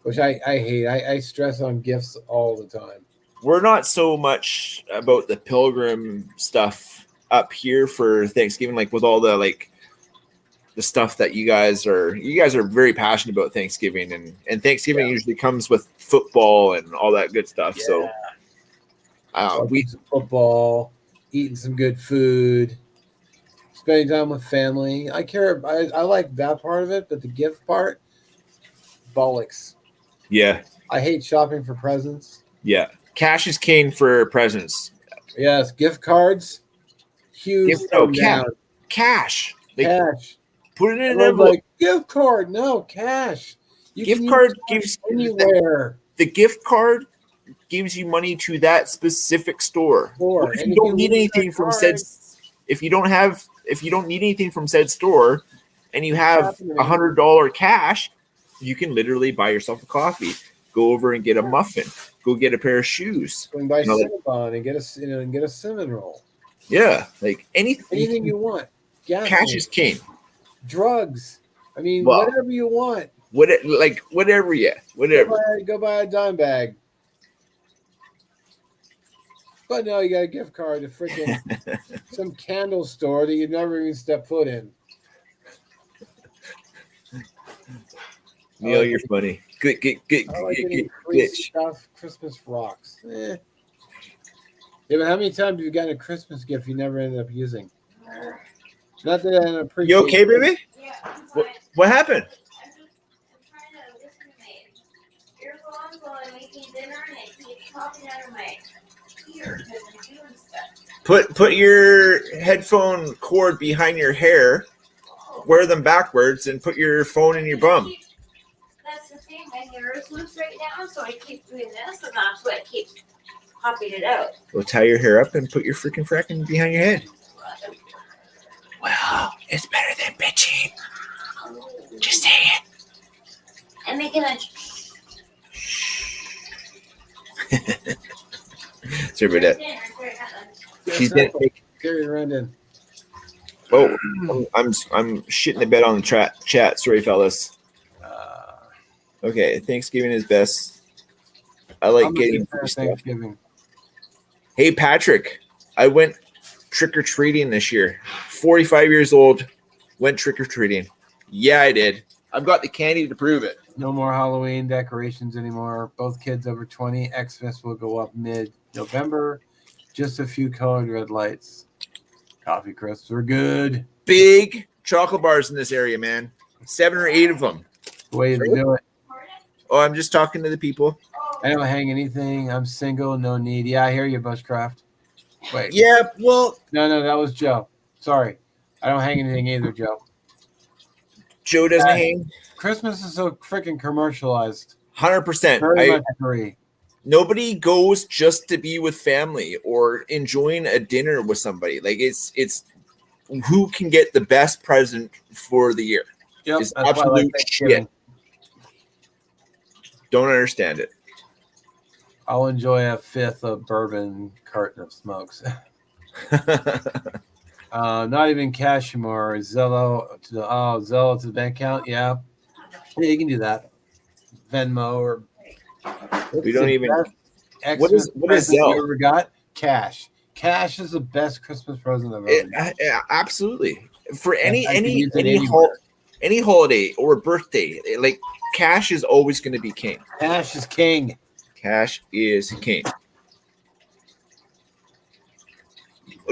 which I hate. I stress on gifts all the time. We're not so much about the pilgrim stuff up here for Thanksgiving, like with all the the stuff that you guys are very passionate about Thanksgiving, and Thanksgiving usually comes with football and all that good stuff. Yeah. So we football, eating some good food, spending time with family. I like that part of it, but the gift part, bollocks. Yeah. I hate shopping for presents. Yeah. Cash is king for presents. Yes, gift cards. Huge. Cash. Cash. Put it in an envelope. Gift card. No, cash. Gift card gives anywhere. The gift card gives you money to that specific store. If you don't need anything from said, if you don't need anything from said store, and you have $100 cash, you can literally buy yourself a coffee, go over and get a muffin, go get a pair of shoes, go and buy Cinnabon and get a cinnamon roll. Yeah, like anything you want. Cash is king. Drugs. I mean, whatever you want. Whatever. Go buy a dime bag. But no, you got a gift card to freaking some candle store that you'd never even step foot in. Neil, you're funny. Good. Stuff. Christmas rocks. Yeah, but how many times have you gotten a Christmas gift you never ended up using? Not that I appreciate. You okay, baby? Yeah. What happened? I'm trying to listen to my earphones while I'm making dinner, and it keeps popping out of my ear because I'm doing stuff. Put your headphone cord behind your hair, wear them backwards, and put your phone in your bum. That's the thing. My hair is loose right now, so I keep doing this, and that's what keeps popping it out. Well, tie your hair up and put your freaking fracking behind your head. Well, it's better than bitching. Just say it. I'm making a. Sorry about that. She's dead. Gary Rendon. Oh, I'm shitting the bed on the chat. Sorry, fellas. Okay, Thanksgiving is best. I like getting free stuff. Thanksgiving. Hey, Patrick, I went trick-or-treating this year. 45 years old, went trick-or-treating. Yeah, I did. I've got the candy to prove it. No more Halloween decorations anymore. Both kids over 20. Xmas will go up mid-November. Just a few colored red lights. Coffee crisps were good. Big chocolate bars in this area, man. 7 or 8 of them. Way to do it. Oh, I'm just talking to the people. I don't hang anything. I'm single, no need. Yeah, I hear you, Bushcraft. Wait. Yeah, well, No, that was Joe. Sorry. I don't hang anything either, Joe. Joe doesn't hang. Christmas is so freaking commercialized. 100%. Very much agree. Nobody goes just to be with family or enjoying a dinner with somebody. Like it's who can get the best present for the year. Yep, It's that's why I like absolute Thanksgiving. shit. Don't understand it. I'll enjoy a 5th of bourbon carton of smokes. Not even Cashmore. Zello to the bank account. Yeah, you can do that. Venmo or We don't even. What is present Zelle? you ever got? Cash. Cash is the best Christmas present I've ever got. Absolutely. For any I can use it anywhere. any holiday or birthday, like cash is always going to be king. Cash is king. Cash is king.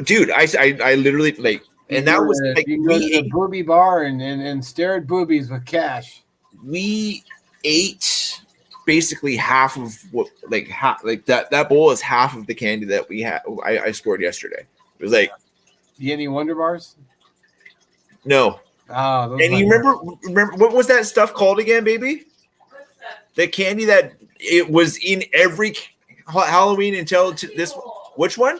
Dude, I literally like, and that was like you go to the booby bar and stare at boobies with cash. We ate basically half of what that bowl is half of the candy that we had. I scored yesterday. It was like, You any Wonder Bars? no. Oh, And you remember what was that stuff called again, baby? The candy that it was in every Halloween until this. Which one?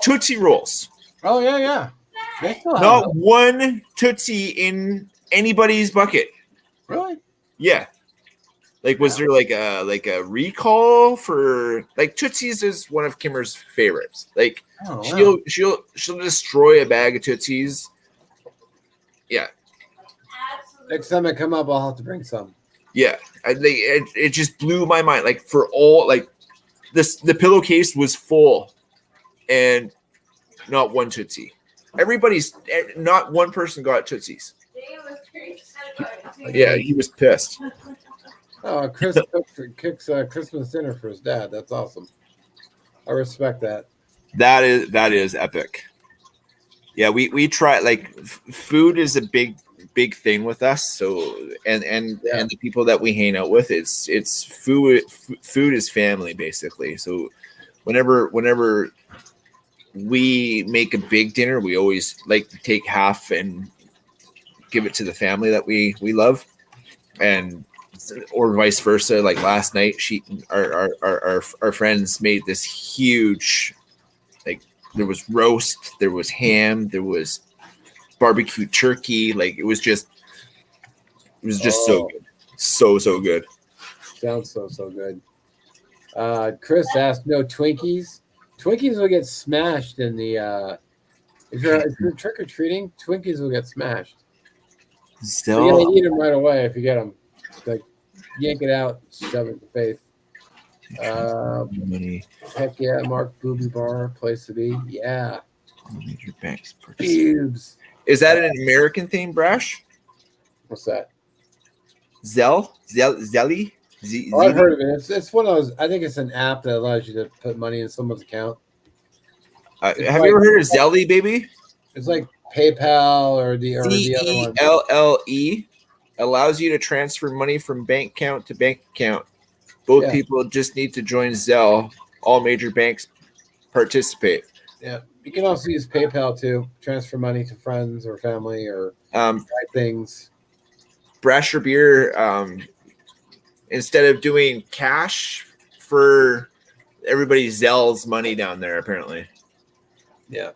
Tootsie Rolls. Oh yeah. They still have Not those. one Tootsie in anybody's bucket. Really? Yeah. Like, was there like a recall for like Tootsies is one of Kimmer's favorites. Like, she'll destroy a bag of Tootsies. Yeah. Next time I come up, I'll have to bring some. Yeah. It just blew my mind. Like for all like the pillowcase was full, and not one Tootsie. Not one person got Tootsies. Yeah, he was pissed. Oh, Chris cooks Christmas dinner for his dad. That's awesome. I respect that. That is epic. Yeah, we try like food is a big thing with us. So and the people that we hang out with, it's food. Food is family basically. So whenever we make a big dinner, we always like to take half and give it to the family that we love, and or vice versa. Like last night, our friends made this huge, like there was roast, there was ham, there was barbecue turkey. Like it was just so good, so good. Sounds so good. Chris asked, no Twinkies. Twinkies will get smashed in the if you're trick or treating. Twinkies will get smashed. Still, you gotta eat them right away if you get them. Like yank it out, shove it in the face. Heck yeah, Mark Booby Bar, place to be. Yeah. Major banks. Cubes. Is that an American thing, Brash? What's that? Zelly? I've heard of it. It's one of those. I think it's an app that allows you to put money in someone's account. Have you ever heard of Zelly, baby? It's like PayPal or the other one. ZELLE allows you to transfer money from bank account to bank account. Both people just need to join Zelle. All major banks participate. Yeah, you can also use PayPal to transfer money to friends or family or buy things. Brasher Beer, instead of doing cash for everybody, Zelle's money down there. Apparently, yeah,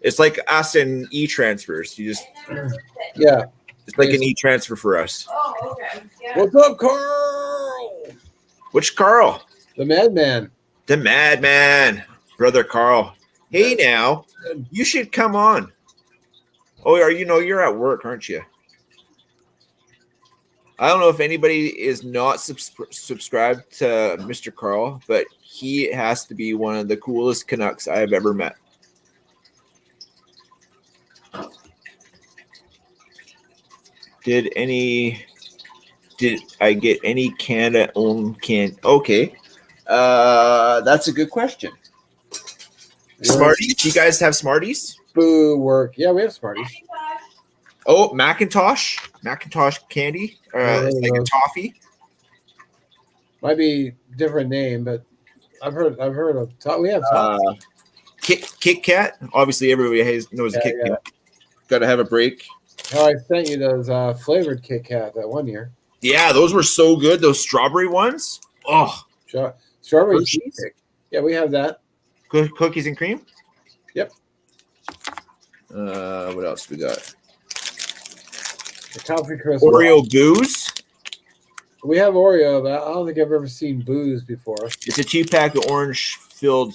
it's like us and e-transfers. You just it's like an e-transfer for us. Oh, okay. Yeah. What's up, Carl? Which Carl? The Madman. The Madman, brother Carl. Hey, now you should come on. Oh, you're at work, aren't you? I don't know if anybody is not subscribed to Mr. Carl, but he has to be one of the coolest Canucks I have ever met. Did I get any Canada own can? Okay. That's a good question. Smarties? Do you guys have Smarties? Boo work. Yeah, we have Smarties. Oh, Macintosh candy, Yeah, it's like a those. toffee. Might be different name, but I've heard of. We have top. Kit Kat. Obviously, everybody knows Yeah, Kit yeah. Kat. Got to have a break. Oh, I sent you those flavored Kit Kat that one year. Yeah, those were so good. Those strawberry ones. Oh, Strawberry Hershey's? cheesecake. Yeah, we have that. cookies and cream. Yep. What else we got? The coffee crisp. Oreo booze. We have Oreo, but I don't think I've ever seen booze before. It's a 2-pack of orange filled.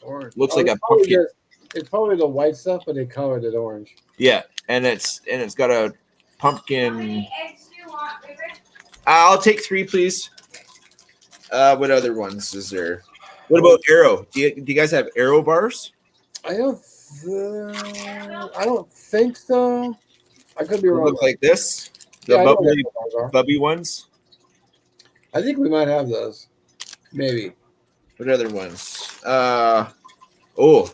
Orange. Looks like a it's probably pumpkin. it's probably the white stuff, but they colored it orange. Yeah, and it's got a How pumpkin. many eggs do you want, baby? I'll take 3, please. What other ones is there? What about Arrow? Do you guys have Arrow bars? I don't think so. I could be They wrong. look like this. The Yeah, I know what bubbly, those are. bubby ones. I think we might have those. Maybe. What other ones? Oh,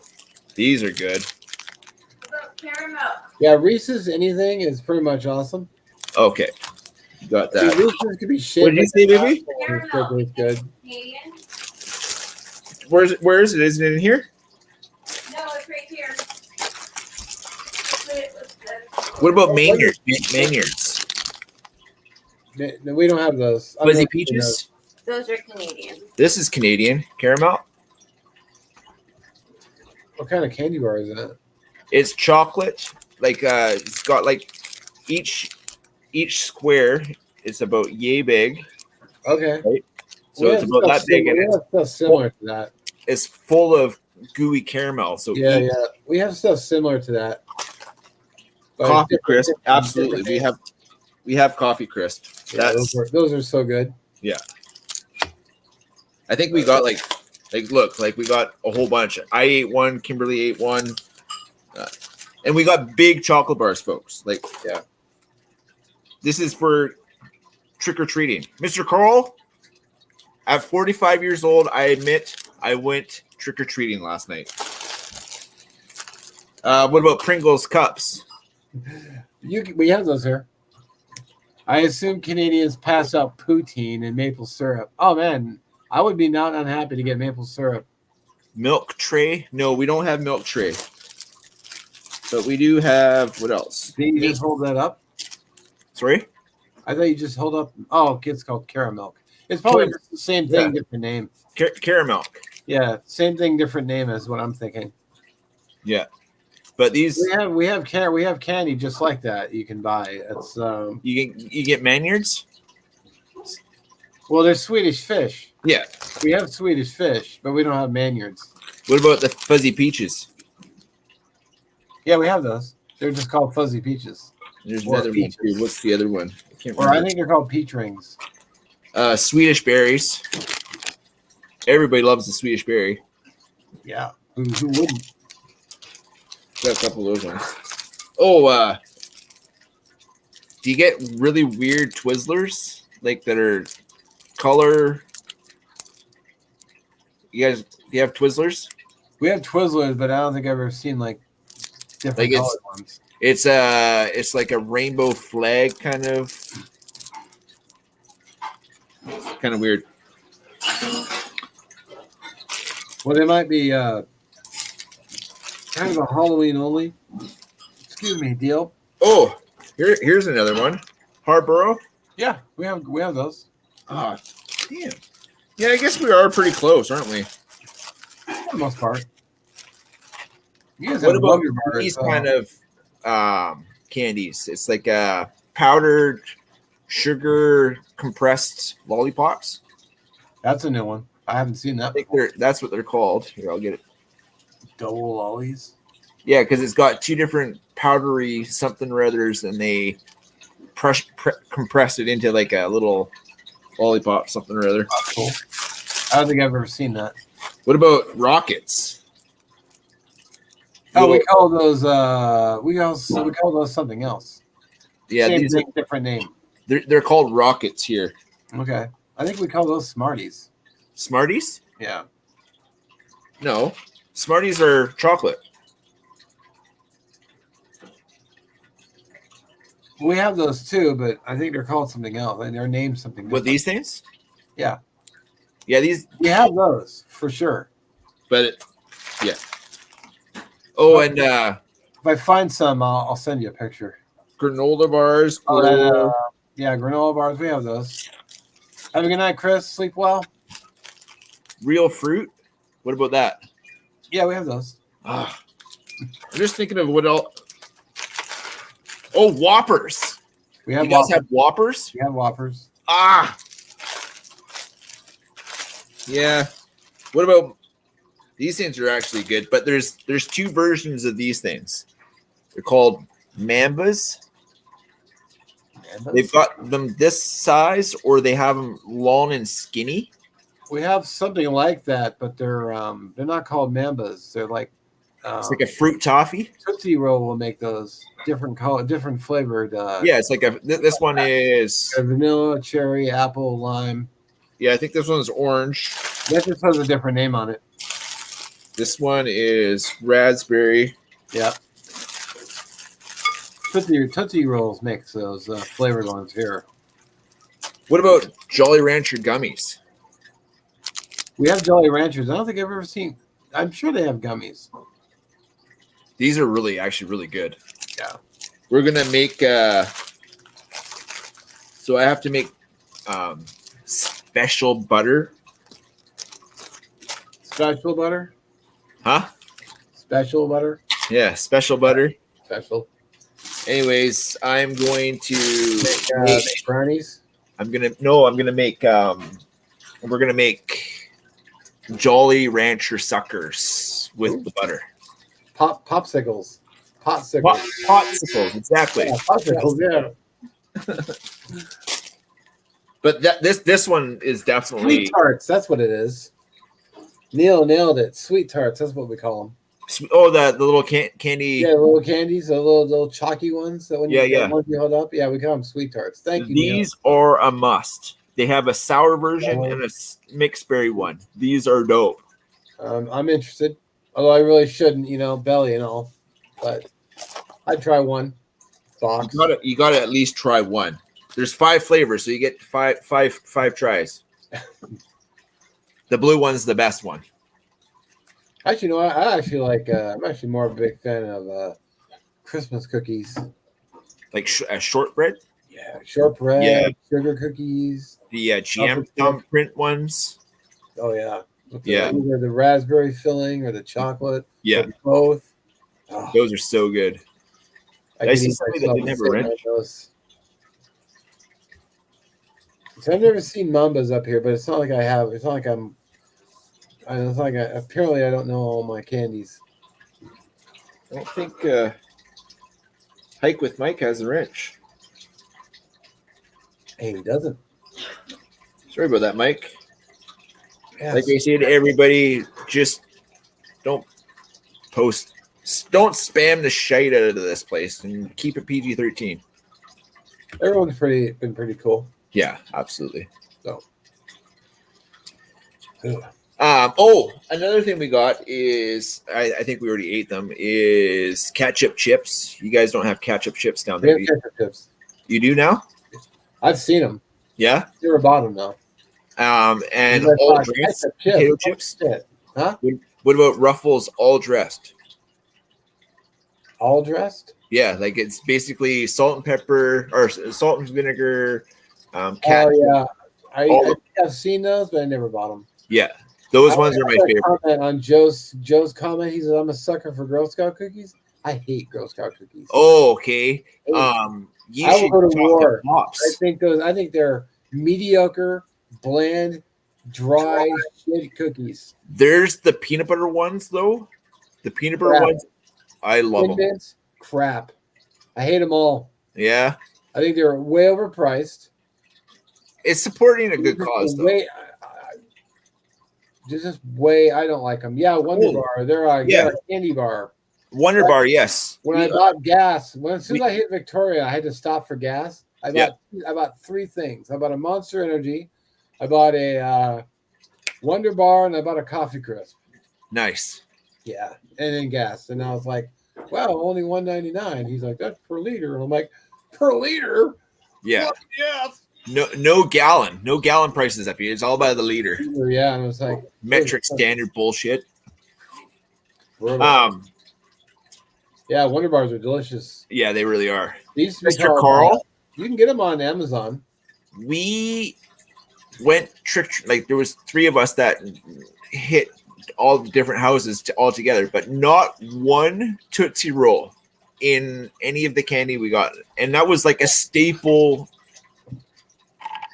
these are good. What about caramel? Yeah, Reese's anything is pretty much awesome. Okay, got I mean, that. Reese's could be shit. What did you but say, the baby? actual one is still tastes good. Canadian? Where is it? Isn't it in here? No, it's right here. Put it with the- What about Maynards? Maynards. No, we don't have those. I've Fuzzy never seen peaches. Those are Canadian. This is Canadian caramel. What kind of candy bar is that? It's chocolate. Like it's got like each square is about yay big. Okay. So it's about that big, and We have stuff similar to that. it's full of gooey caramel. So Yeah, each yeah. We have stuff similar to that. But coffee different- crisp. different- Absolutely, different we have coffee crisp. Yeah, That's those are so good. I think we got like look, like we got a whole bunch. I ate one, Kimberly ate one, and we got big chocolate bars, folks. Like, Yeah. This is for trick or treating, Mr. Carl. At 45 years old, I admit I went trick or treating last night. What about Pringles cups? We have those here. I assume Canadians pass out poutine and maple syrup. Oh man, I would be not unhappy to get maple syrup. Milk tray? No, we don't have milk tray, but we do have what else? Did you just hold that up? Sorry. I thought you just hold up. Oh, it's called caramel. It's probably just the same thing, Yeah. different name. Caramel. Yeah, same thing, different name is what I'm thinking. Yeah, but these We have candy just like that you can buy. It's you get Maynards. well, they're Swedish fish. Yeah. We have Swedish fish, but we don't have Maynards. What about the fuzzy peaches? Yeah, we have those. They're just called fuzzy peaches, There's Or another peaches. one too. What's the other one? I can't or I remember. think they're called peach rings. Swedish berries. Everybody loves the Swedish berry. Yeah, who wouldn't? Got a couple of those ones. Oh, do you get really weird Twizzlers like that are color? Do you have Twizzlers? We have Twizzlers, but I don't think I've ever seen like different Like it's- colored ones. It's like a rainbow flag kind of weird. Well, they might be kind of a Halloween only. Excuse me, deal. Oh, here's another one. Harborough. Yeah, we have those. Ah, damn. Yeah, I guess we are pretty close, aren't we? For the most part. You guys What have about Wonder bars, these so- kind of candies? It's like powdered sugar compressed lollipops. That's a new one. I haven't seen I that. think that's what they're called. Here, I'll get it. Double lollies. Yeah, because it's got two different powdery something or others, and they compress it into like a little lollipop, something or other. Cool. I don't think I've ever seen that. What about rockets? Oh, we Little- call those we call those something else. yeah, Same these thing, different name. they're called rockets here. Okay. I think we call those Smarties. Smarties? Yeah. No, Smarties are chocolate. We have those too, but I think they're called something else. And they're named something What, different. these things? Yeah. Yeah, these. We have those for sure. But yeah. Oh, and If I find some, I'll send you a picture. granola bars. Oh, Glow. yeah, granola bars. We have those. Have a good night, Chris. Sleep well. Real fruit. What about that? Yeah, we have those. I'm just thinking of what else. Oh, Whoppers. We have You guys Whoppers. have Whoppers? We have Whoppers. Ah. Yeah. What about these things? Are actually good, but there's two versions of these things. They're called Mambas. They've got them this size, or they have them long and skinny. We have something like that, but they're not called Mambas. They're like It's like a fruit toffee. Tootsie Roll will make those different color, different flavored. Yeah, it's like this one is vanilla, cherry, apple, lime. Yeah, I think this one's orange. That just has a different name on it. This one is raspberry. Yeah. Tootsie Rolls makes those flavored ones here. What about Jolly Rancher gummies? We have Jolly Ranchers. I don't think I've ever seen. I'm sure they have gummies. These are actually really good. Yeah. We're gonna make. So I have to make special butter. Special butter? Huh? Special butter? Yeah, special butter. Special. Anyways, I'm going to make brownies. I'm gonna make we're gonna make Jolly Rancher suckers with the butter. Popsicles. Popsicles, exactly. Yeah, popsicles, yeah. But this one is definitely Sweet tarts. That's what it is. Neil nailed it. Sweet tarts. That's what we call them. Oh, the little candy. Yeah, little candies, the little chalky ones. That when Yeah. Ones you hold up. Yeah, we call them sweet tarts. Thank you. These are a must. They have a sour version and a mixed berry one. These are dope. I'm interested, although I really shouldn't. Belly and all, but I'd try one box. You gotta at least try one. There's 5 flavors, so you get five tries. The blue one's the best one. Actually, I actually like. I'm actually more of a big fan of Christmas cookies. Like shortbread. Yeah, shortbread. Yeah. Sugar cookies. The jam thumbprint ones. Oh yeah. Yeah. Either the raspberry filling or the chocolate. Yeah. Both. Oh, those are so good. I see somebody that didn't have a wrench. So I've never seen Mambas up here, but it's not like I have. It's not like I'm. It's like apparently I don't know all my candies. I don't think Hike with Mike has a wrench. Hey, he doesn't. Sorry about that, Mike. Yes. Like I said, everybody, just don't spam the shite out of this place and keep it PG-13. Everyone's been pretty cool. Yeah, absolutely. So. Another thing we got is I think we already ate them is ketchup chips. You guys don't have ketchup chips down there. Ketchup chips. You do now? I've seen them. Yeah. Never bought them though. And all dressed potato chips. Huh? What about Ruffles all dressed? All dressed? Yeah, like it's basically salt and pepper or salt and vinegar. Oh yeah, I've seen those, but I never bought them. Yeah, those ones are my favorite. Comment on Joe's comment. He says I'm a sucker for Girl Scout cookies. I hate Girl Scout cookies. Oh, okay. You I should will go to war. Pops. I think they're mediocre, bland, dry shit cookies. There's the peanut butter ones though. The peanut butter ones, I love them. Crap. I hate them all. Yeah. I think they're way overpriced. It's supporting a good cause though. I don't like them. Yeah, Wonder Bar. They're a candy bar. Wonder Bar, yes. When I bought gas, as soon as I hit Victoria, I had to stop for gas. I bought 3 things. I bought a Monster Energy, I bought a Wonder Bar, and I bought a Coffee Crisp. Nice. Yeah, and then gas. And I was like, wow, only $1.99. He's like, that's per liter. And I'm like, per liter. Yeah. What? Yes. No gallon prices up here. It's all by the liter. Yeah, and it was like Metric standard bullshit. Brutal. Yeah, Wonder Bars are delicious. Yeah, they really are. These used to be Mr. Carl, you can get them on Amazon. we went like there was 3 of us that hit all the different houses all together, but not one Tootsie Roll in any of the candy we got, and that was like a staple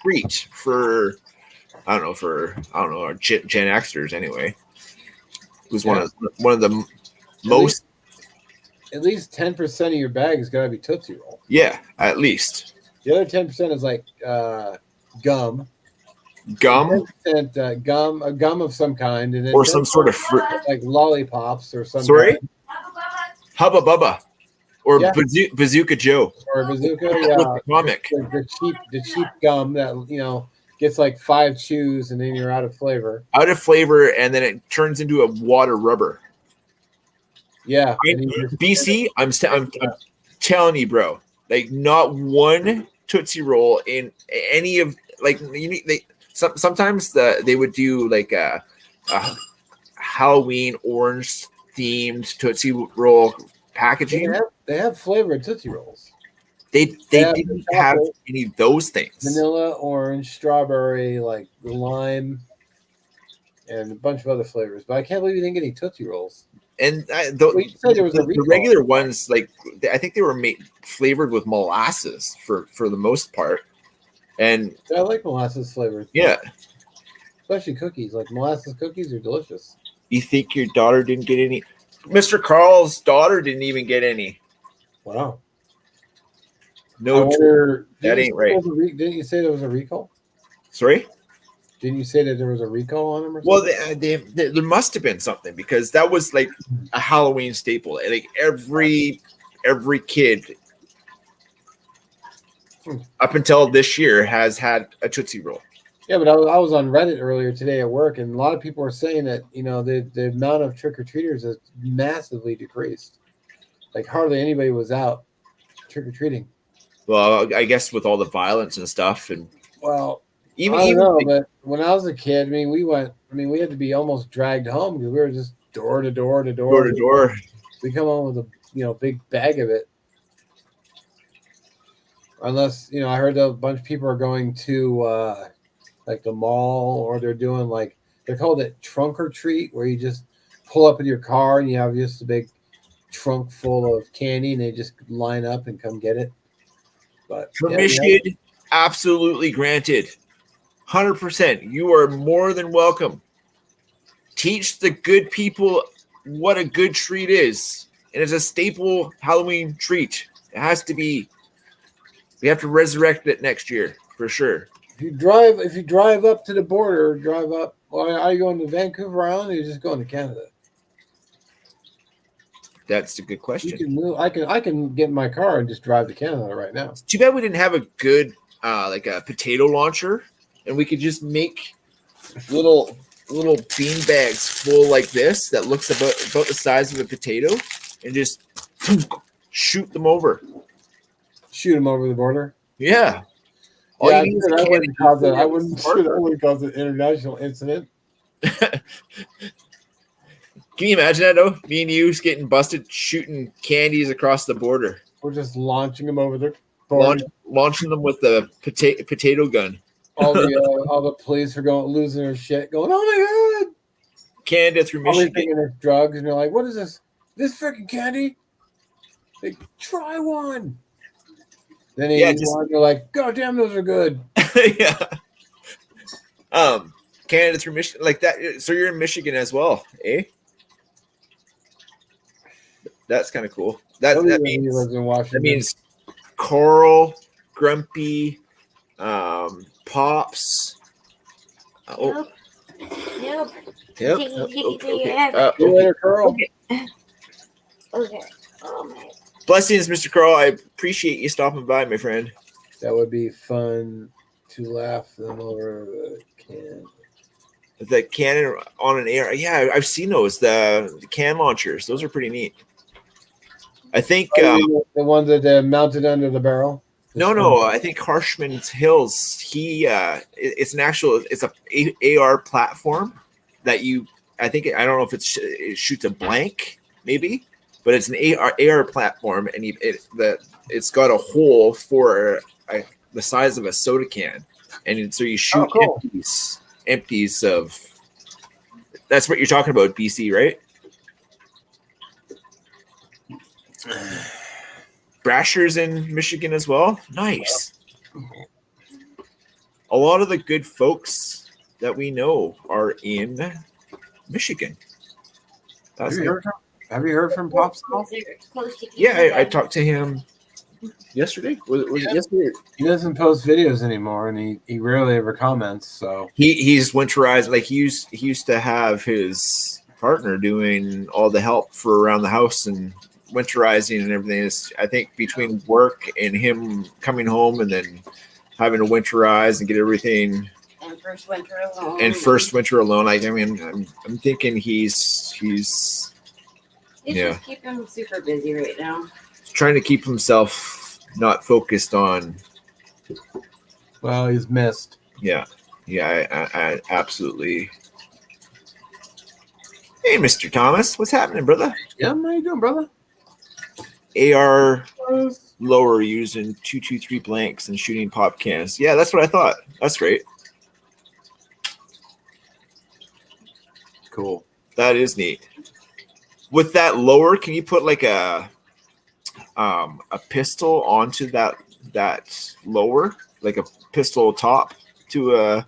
treat for I don't know our Gen Xers anyway. It was one of the most. At least 10% of your bag has got to be Tootsie Roll. Yeah, at least. The other 10% is like gum. Gum? 10% gum, a gum of some kind. And then or some sort of fruit. Like lollipops or something. Sorry? Hubba Bubba. Or Bazooka Joe. Or Bazooka, yeah. With the comic. The cheap gum that, gets like 5 chews and then you're out of flavor. Out of flavor, and then it turns into a water rubber. Yeah. BC, I'm telling you, bro, like not one Tootsie Roll in any of like sometimes they would do like a Halloween orange themed Tootsie Roll packaging. They have flavored Tootsie Rolls. They didn't have any of those things. Vanilla, orange, strawberry, like lime, and a bunch of other flavors. But I can't believe you didn't get any Tootsie Rolls. And you said there was the regular ones, like I think they were flavored with molasses for the most part. And I like molasses flavors. Yeah, especially cookies. Like molasses cookies are delicious. You think your daughter didn't get any? Mr. Carl's daughter didn't even get any. Wow. No, that ain't right. Didn't you say there was a recall? Sorry? Didn't you say that there was a recall on them? Or well, there must have been something because that was like a Halloween staple. Like every kid up until this year has had a Tootsie Roll. Yeah, but I was on Reddit earlier today at work, and a lot of people were saying that the amount of trick-or-treaters has massively decreased. Like hardly anybody was out trick-or-treating. Well, I guess with all the violence and stuff, and I don't know, but when I was a kid, we had to be almost dragged home because we were just door to door to door. Door to door. We come home with a big bag of it. Unless, I heard a bunch of people are going to like the mall, or they're doing they're called it trunk or treat, where you just pull up in your car and you have just a big trunk full of candy and they just line up and come get it. But permission absolutely granted. 100%. You are more than welcome. Teach the good people what a good treat is. And it's a staple Halloween treat. It has to be. We have to resurrect it next year for sure. If you drive up to the border, are you going to Vancouver Island or are you just going to Canada? That's a good question. You can move. I can get in my car and just drive to Canada right now. It's too bad we didn't have a good like a potato launcher, and we could just make little bean bags full like this that looks about the size of a potato, and just shoot them over. Shoot them over the border. Yeah. I wouldn't cause an international incident. Can you imagine that though? Me and you getting busted shooting candies across the border. We're just launching them over the border. Launching them with the potato gun. All the police are losing their shit, going, "Oh my god!" Canada through Michigan. Thinking it's drugs, and you're like, "What is this? This freaking candy? Like, try one." Then you're like, "God damn, those are good." Yeah. Canada through Michigan, like that. So you're in Michigan as well, eh? That's kind of cool. That means Coral, Grumpy, Pops. Nope. Yep. Later, Carl. Okay. Oh my. Blessings, Mr. Carl. I appreciate you stopping by, my friend. That would be fun to laugh them over the can. The cannon on an air. Yeah, I've seen those. The can launchers. Those are pretty neat. I think the ones that are mounted under the barrel. No. I think Harshman's Hills. It's a AR platform that I don't know if it shoots a blank maybe, but it's an AR platform, and it's got a hole for the size of a soda can, and so you shoot empties of. That's what you're talking about, BC, right? Brasher's in Michigan as well. Nice. A lot of the good folks that we know are in Michigan. Have you heard from Pops? Yeah, I talked to him yesterday. Was it yesterday? He doesn't post videos anymore, and he rarely ever comments. So he's winterized. Like he used to have his partner doing all the help for around the house and winterizing and everything. I think between work and him coming home and then having to winterize and get everything. And first winter alone. I mean, I'm thinking he's just keeping him super busy right now. Trying to keep himself not focused on. Well, he's missed. Yeah, I absolutely. Hey, Mr. Thomas, what's happening, brother? Yeah, how you doing, brother? AR lower using 223 blanks and shooting pop cans. Yeah, that's what I thought. That's great. Cool. That is neat. With that lower, can you put like a pistol onto that lower, like a pistol top to a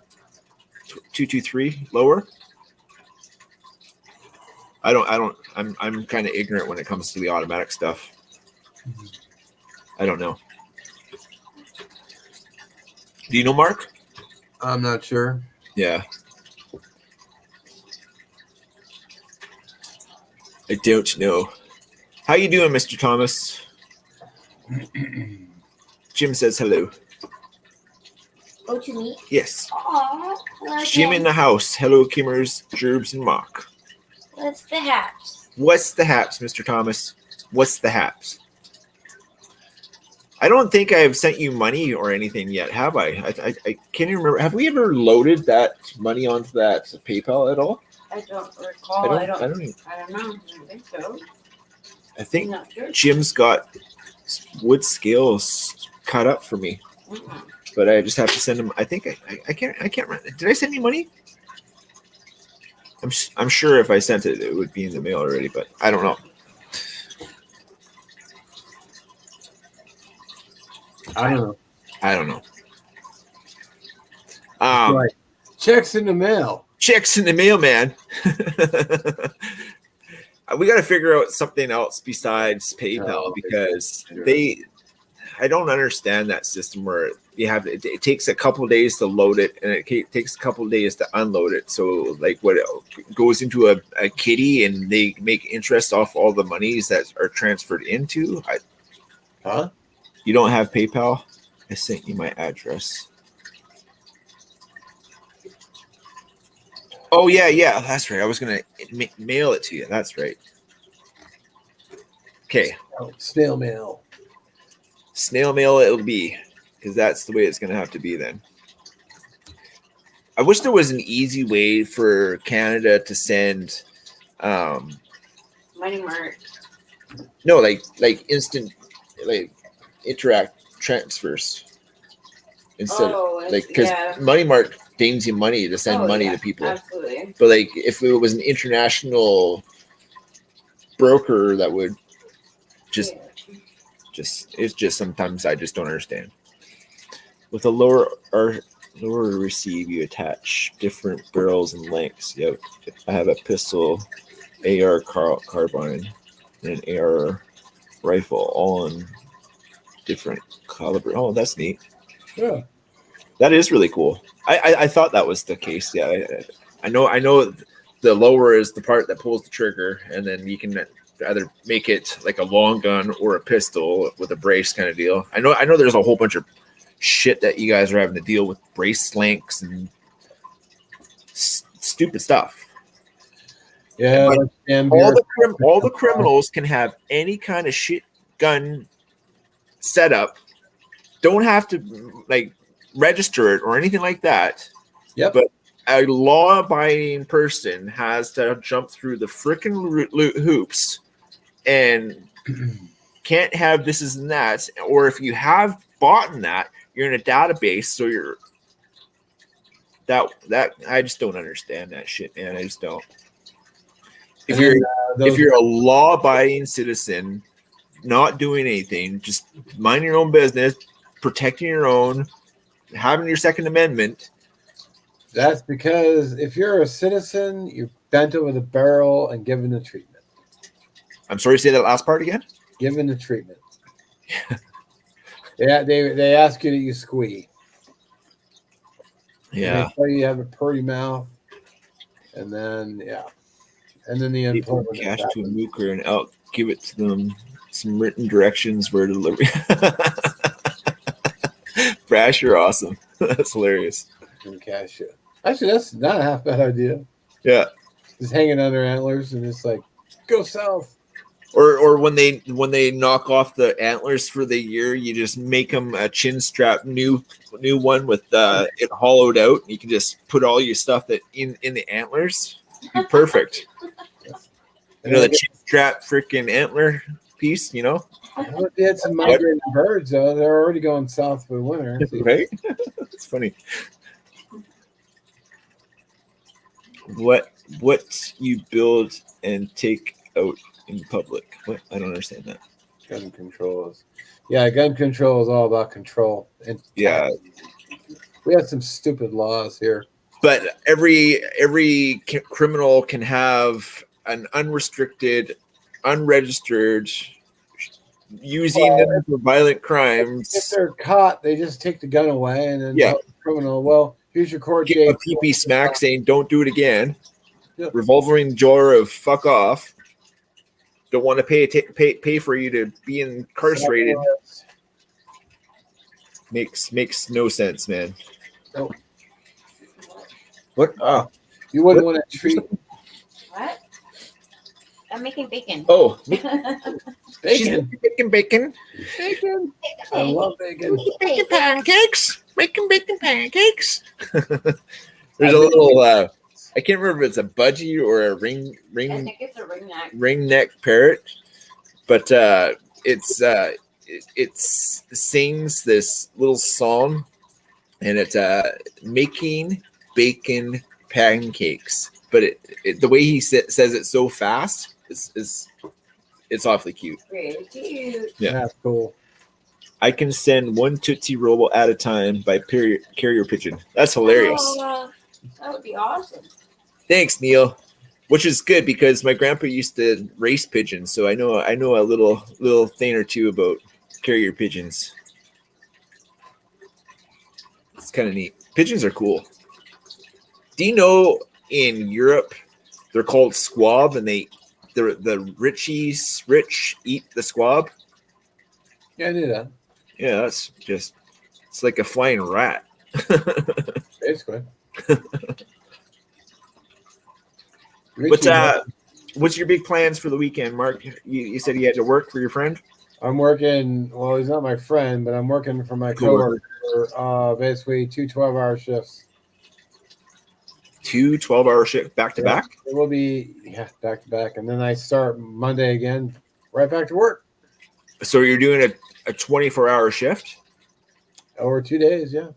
223 lower? I'm kind of ignorant when it comes to the automatic stuff. I don't know. Do you know, Mark? I'm not sure. Yeah. I don't know. How you doing, Mr. Thomas? Jim says hello. Oh, to me? Yes. Aww. Jim in the house. Hello, Kimmers, Gerbs, and Mock. What's the haps? What's the haps, Mr. Thomas? What's the haps? I don't think I've sent you money or anything yet, have I? I can't even remember. Have we ever loaded that money onto that PayPal at all? I don't recall. I don't know. I don't think so. I think Jim's got wood scales cut up for me, but I just have to send him. I think I can't remember. Did I send you money? I'm sure if I sent it, it would be in the mail already, but I don't know. I don't know. Right. Checks in the mail. Checks in the mail, man. We got to figure out something else besides PayPal because I don't understand that system where you have it takes a couple of days to load it and it takes a couple of days to unload it. So like what it goes into a kitty and they make interest off all the monies that are transferred into. Huh? You don't have PayPal? I sent you my address. Oh, yeah. That's right. I was going to mail it to you. That's right. Okay. Snail mail. Snail mail it'll be because that's the way it's going to have to be then. I wish there was an easy way for Canada to send Money Mart. No, like instant interact transfers instead because Money Mart deems you money to send money to people. Absolutely. But like if it was an international broker that would it's just sometimes I just don't understand. With a lower receive, you attach different barrels and lengths. Yep. I have a pistol, AR carbine, and an AR rifle, all in different caliber. Oh, that's neat. Yeah. That is really cool. I thought that was the case. Yeah. I know the lower is the part that pulls the trigger, and then you can either make it like a long gun or a pistol with a brace kind of deal. I know there's a whole bunch of shit that you guys are having to deal with, brace lengths and stupid stuff. Yeah, all the criminals can have any kind of shit gun setup don't have to like register it or anything like that. Yep. But a law-abiding person has to jump through the freaking hoops and can't have this and that. Or if you have bought in that, you're in a database, so you're that I just don't understand that shit, man. I just don't. If you're a law-abiding citizen, not doing anything, just minding your own business, protecting your own, having your Second Amendment. That's because if you're a citizen, you're bent over the barrel and given the treatment. I'm sorry to say that last part again. Given the treatment. Yeah, they ask you to use squee. Yeah. They tell you have a pretty mouth, and then the People employment cash to a happens. mooker and out give it to them some written directions where to deliver. Brash, you're awesome. That's hilarious. And cash it. Actually, that's not a half bad idea. Yeah. Just hanging on their antlers and just like go south. Or when they knock off the antlers for the year, you just make them a chin strap new one with it hollowed out. You can just put all your stuff that in the antlers. Be perfect. You know the chin strap freaking antler piece. You know. They had some migrating birds though. They're already going south for the winter. Right? It's funny. What you build and take out in public? What? I don't understand that. Gun control is all about control. And Yeah. We have some stupid laws here. But every criminal can have an unrestricted, unregistered using them for violent crimes. If they're caught, they just take the gun away and then tell the criminal, well, here's your court Give date. a pee smack saying don't do it again. Yep. Revolving door of fuck off. Don't want to pay for you to be incarcerated. Makes no sense, man. Nope. What? Oh, you wouldn't want to treat. What? I'm making bacon. Oh, Bacon. Bacon. I love bacon. Bacon pancakes. Bacon pancakes. There's a little. I can't remember if it's a budgie or a ring. I think it's a ringneck parrot, but it sings this little song, and it's making bacon pancakes. But the way he says it so fast is it's awfully cute. Very cute. Yeah, that's cool. I can send one Tootsie Roll at a time by carrier pigeon. That's hilarious. That would be awesome. Thanks, Neil. Which is good because my grandpa used to race pigeons, so I know a little thing or two about carrier pigeons. It's kind of neat. Pigeons are cool. Do you know in Europe they're called squab, and the rich eat the squab? Yeah, I knew that. Yeah, it's like a flying rat. Basically. What's your big plans for the weekend, Mark? You said you had to work for your friend? I'm working. Well, he's not my friend, but I'm working for my coworker. Basically, 2 12-hour shifts. 2 12-hour shifts back to back? It will be back to back, and then I start Monday again, right back to work. So you're doing a 24-hour shift over 2 days, yeah.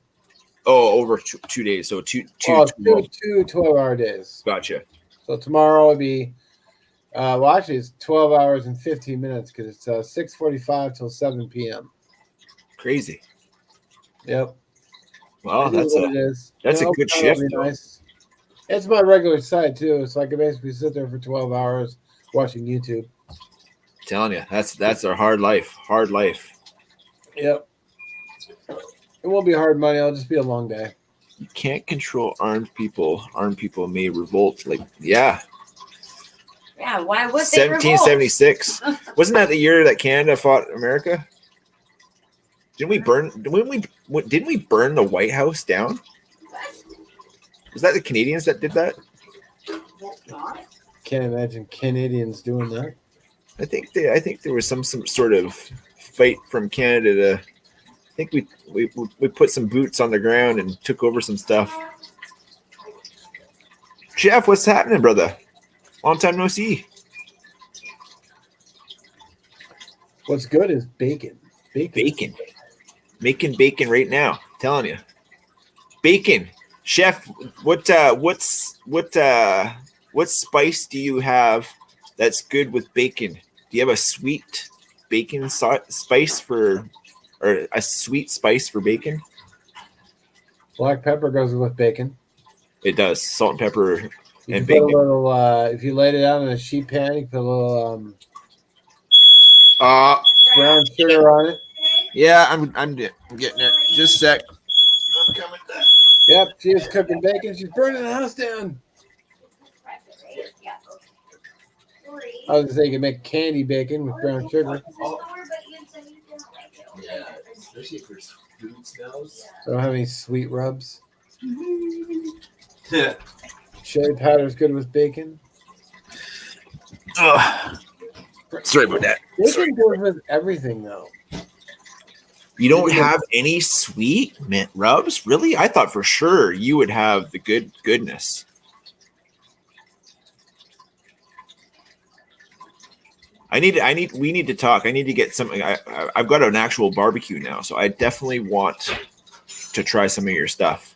Oh, over 2 days. So two 12-hour days. Gotcha. So tomorrow will be, actually it's 12 hours and 15 minutes because it's 6:45 till 7 p.m. Crazy. Yep. Well, that's a good shift. Nice. It's my regular site too, so I can basically sit there for 12 hours watching YouTube. I'm telling you, that's our hard life. Hard life. Yep. It won't be hard money. It'll just be a long day. You can't control armed people. Armed people may revolt. Yeah, why would 1776. Wasn't that the year that Canada fought America? Didn't we burn the White House down? Was that the Canadians that did that? Can't imagine Canadians doing that. I think there was some sort of fight from Canada think we put some boots on the ground and took over some stuff. Jeff, what's happening, brother? Long time no see. What's good is bacon. Bacon. Making bacon right now. Telling you. Bacon. Chef, what spice do you have that's good with bacon? Do you have a sweet bacon spice or a sweet spice for bacon? Black pepper goes with bacon. It does. Salt and pepper and Put a bacon. little, if you laid it out in a sheet pan, you put a little brown sugar on it. Yeah, I'm getting it. Just a sec. I'm coming back. Yep, she is cooking bacon. She's burning the house down. I was gonna say you can make candy bacon with brown sugar. Yeah, especially if there's food smells. Don't have any sweet rubs. Chili powder is good with bacon. Sorry about that. Bacon goes with everything, though. You don't have any sweet mint rubs? Really? I thought for sure you would have the goodness. We need to talk. I need to get something. I've got an actual barbecue now, so I definitely want to try some of your stuff.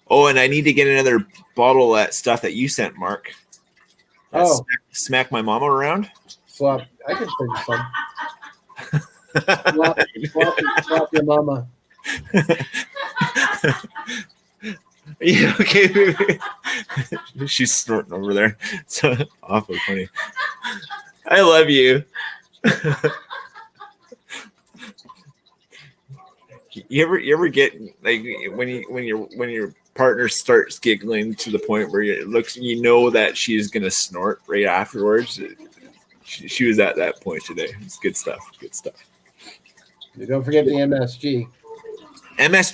Oh, and I need to get another bottle of that stuff that you sent, Mark. Smack my mama around. Swap. I can bring some. Swap your mama. Yeah, okay. She's snorting over there. It's awful funny. I love you. You ever get like when your partner starts giggling to the point where it looks, you know that she's gonna snort right afterwards. She was at that point today. It's good stuff. Good stuff. Don't forget the MSG.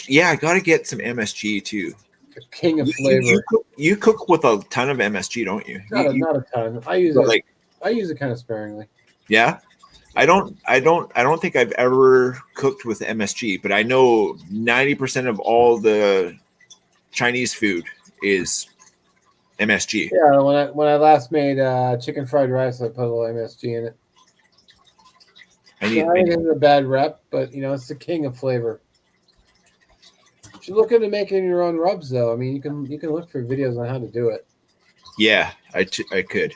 Yeah, I gotta get some MSG too. The king of flavor. You cook with a ton of MSG, don't you? Not a ton. I use it. I use it kind of sparingly. Yeah, I don't think I've ever cooked with MSG, but I know 90% of all the Chinese food is MSG. Yeah, when I last made chicken fried rice, I put a little MSG in it. I think it's a bad rep, but it's the king of flavor. You should look into making your own rubs, though. I mean, you can look for videos on how to do it. Yeah, I could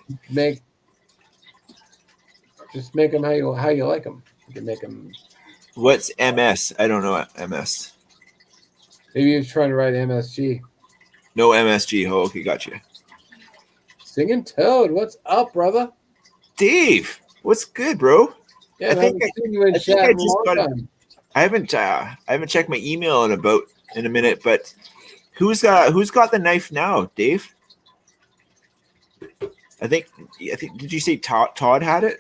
just make them how you like them. You can make them. What's MS? I don't know MS. Maybe you're trying to write MSG. No MSG. Oh, okay, gotcha. Singing Toad, what's up, brother? Dave, what's good, bro? Yeah, I haven't checked my email in a minute, but who's got the knife now, Dave? I think did you say Todd had it?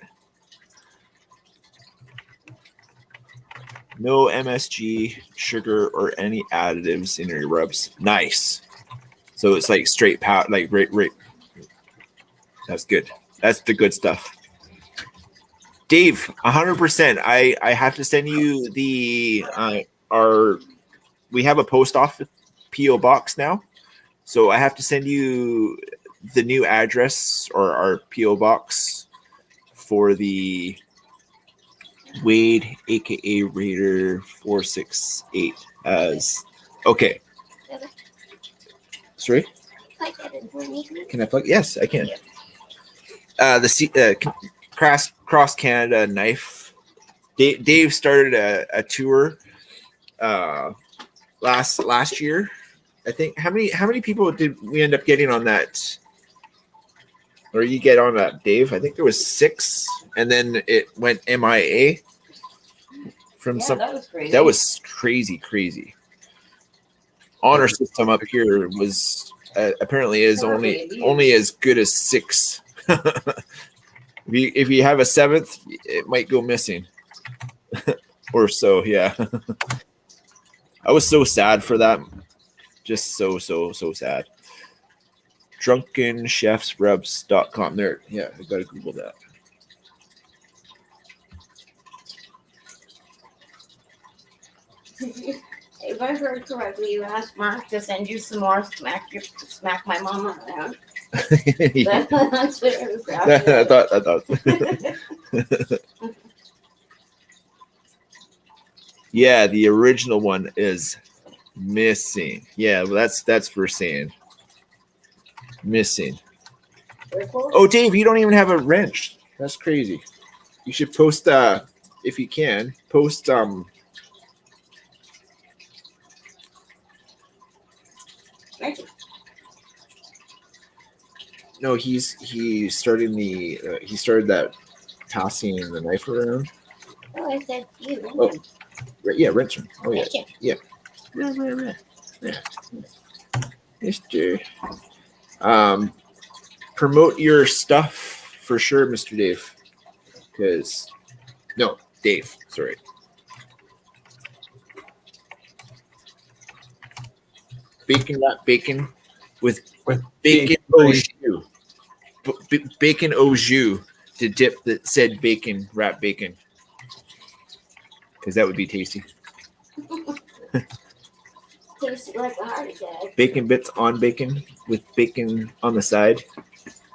No MSG, sugar, or any additives in your rubs. Nice. So it's like straight powder, like right. That's good. That's the good stuff. Dave, 100%. I have to send you we have a post office PO box now, so I have to send you the new address or our PO box for the Wade, aka Raider 468. As okay. Sorry. Can I plug? Yes, I can. The Cross Canada knife. Dave started a tour last year. I think how many people did we end up getting on that? Or you get on that, Dave? I think there was 6, and then it went MIA from some. That was crazy. That was crazy. Honor system up here was apparently is only as good as 6. If you have a 7th, it might go missing, or so. Yeah, I was so sad for that. Just so sad. DrunkenChefsRubs.com. There, yeah, I gotta Google that. If I heard correctly, you asked Mark to send you some more smack my mama around. That's what it was. I thought. Yeah, the original one is missing. Yeah, well, that's for saying missing. Oh, Dave, you don't even have a wrench. That's crazy. You should post if you can post No, he started that passing the knife around. Oh, I said you. Oh, right, yeah, wrench him. Oh yeah, yeah. Yeah. Mister. Promote your stuff for sure, Mr. Dave. Dave. Sorry. Bacon wrap bacon with bacon au jus. Bacon au jus to dip that said bacon wrap bacon. Because that would be tasty. Tastes like a heart attack. Bacon bits on bacon with bacon on the side.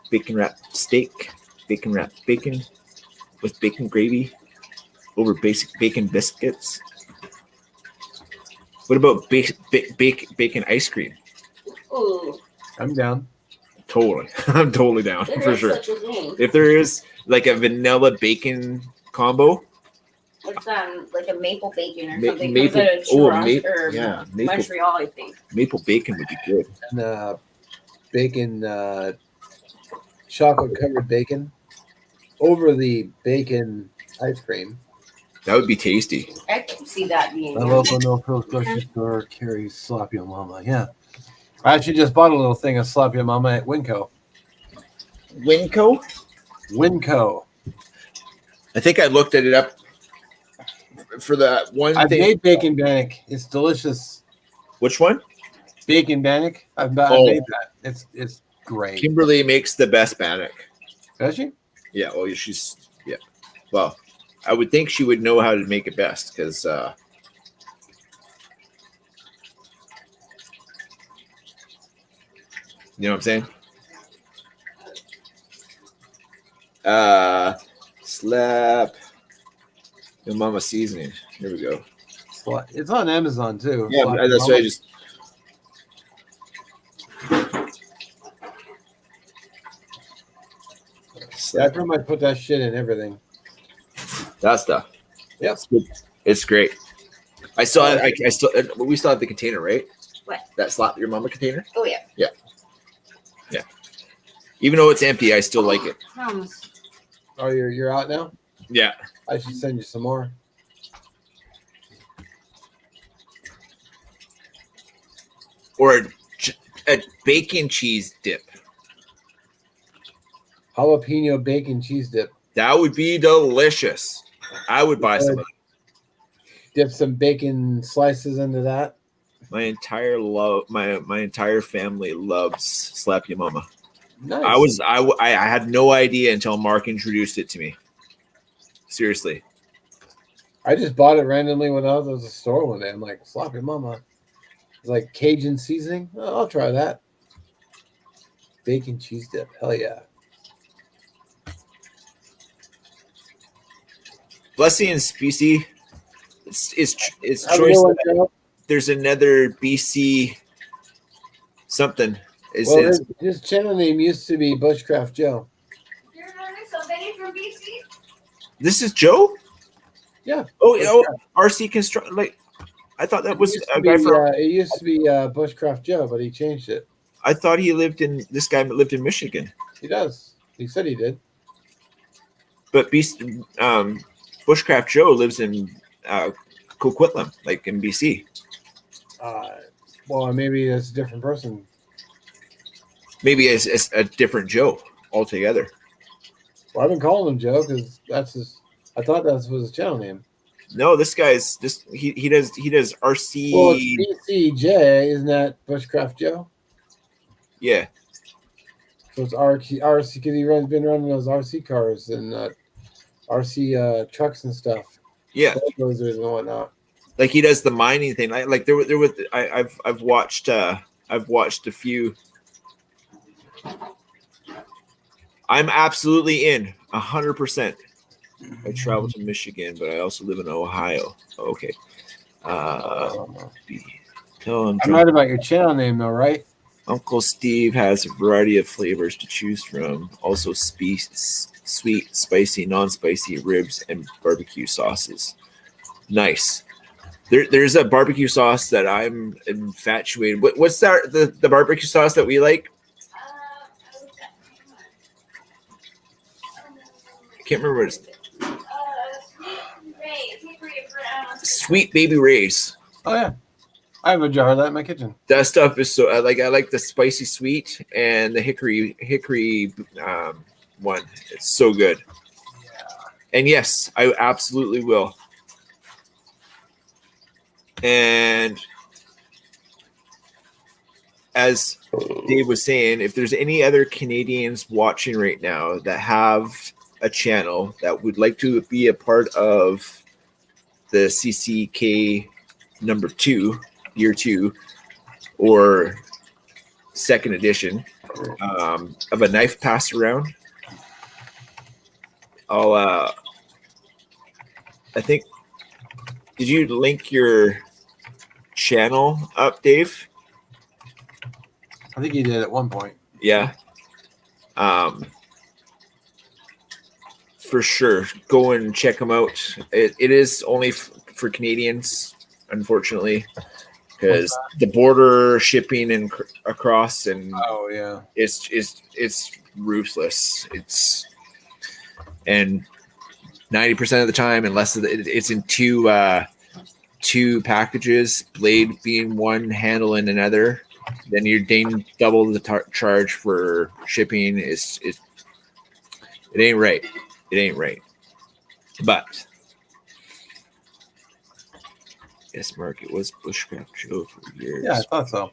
Bacon wrap steak. Bacon wrap bacon with bacon gravy over basic bacon biscuits. What about bacon ice cream? Ooh. I'm down. Totally. I'm totally down for sure. If there is like a vanilla bacon combo. It's like a maple bacon or something. Maple, yeah, Montreal, I think. Maple bacon would be good. And bacon, chocolate covered bacon over the bacon ice cream. That would be tasty. I can see that being. My local no frills grocery store carries Slap Your Mama. Yeah, I actually just bought a little thing of Slap Your Mama at Winco. Winco. I think I looked it up for that one I've thing. made bacon bannock. It's delicious. Which one? Bacon bannock. I've made that. It's great. Kimberly makes the best bannock. Does she? Yeah. Well, Well, I would think she would know how to make it best because you know what I'm saying? Slap Your Mama seasoning. Here we go. It's on Amazon too. Yeah, that's what I just. I pretty much put that shit in everything. That stuff. Yeah, it's great. We still have the container, right? What? That Slap Your Mama container? Oh yeah. Yeah. Yeah. Even though it's empty, I still like it. Oh, you're out now? Yeah. I should send you some more. Or a bacon cheese dip. Jalapeno bacon cheese dip. That would be delicious. I would buy some of that. Dip some bacon slices into that. My entire family loves Slap Your Mama. Nice. I had no idea until Mark introduced it to me. Seriously. I just bought it randomly when I was at the store one day. I'm like, Slap Your Mama. It's like Cajun seasoning. Oh, I'll try that. Bacon cheese dip. Hell yeah. Blessings, BC. It's choice. There's another BC something. His channel name used to be Bushcraft Joe. You're learning somebody from BC? This is Joe? Yeah. RC Construct. Like, I thought that was a guy from. It used to be Bushcraft Joe, but he changed it. I thought this guy lived in Michigan. He does. He said he did. But Bushcraft Joe lives in Coquitlam, like in BC. Well, maybe it's a different person. Maybe it's a different Joe altogether. Well, I've been calling him Joe because that's his. I thought that was his channel name. No, this guy's just he does RC. Well, it's BCJ, isn't that Bushcraft Joe? Yeah. So it's RC because he's been running those RC cars and RC trucks and stuff. Yeah. Bulldozers and whatnot. like he does the mining thing. Like there was I've watched a few. I'm absolutely in 100%. I travel to Michigan, but I also live in Ohio. Okay. Tell him I'm right about your channel name, though, right? Uncle Steve has a variety of flavors to choose from. Also, sweet, spicy, non-spicy ribs and barbecue sauces. Nice. There's a barbecue sauce that I'm infatuated. What's that? The barbecue sauce that we like? I can't remember what it's. Sweet Baby Ray's. Oh yeah, I have a jar of that in my kitchen. That stuff is so I like the spicy sweet and the hickory one. It's so good. Yeah. And yes, I absolutely will. And as Dave was saying, if there's any other Canadians watching right now that have a channel that would like to be a part of the CCK number 2, year 2, or second edition of a knife pass around, I think, did you link your channel up, Dave? I think you did at one point. Yeah. For sure. Go and check them out. It is only for Canadians, unfortunately, because the border shipping and across, and oh yeah, it's ruthless. And 90% of the time, unless it's in two packages, blade being one, handle in another, then you're double the charge for shipping. It ain't right. It ain't right. But yes, Mark, it was Bushcraft Joe for years. Yeah, I thought so.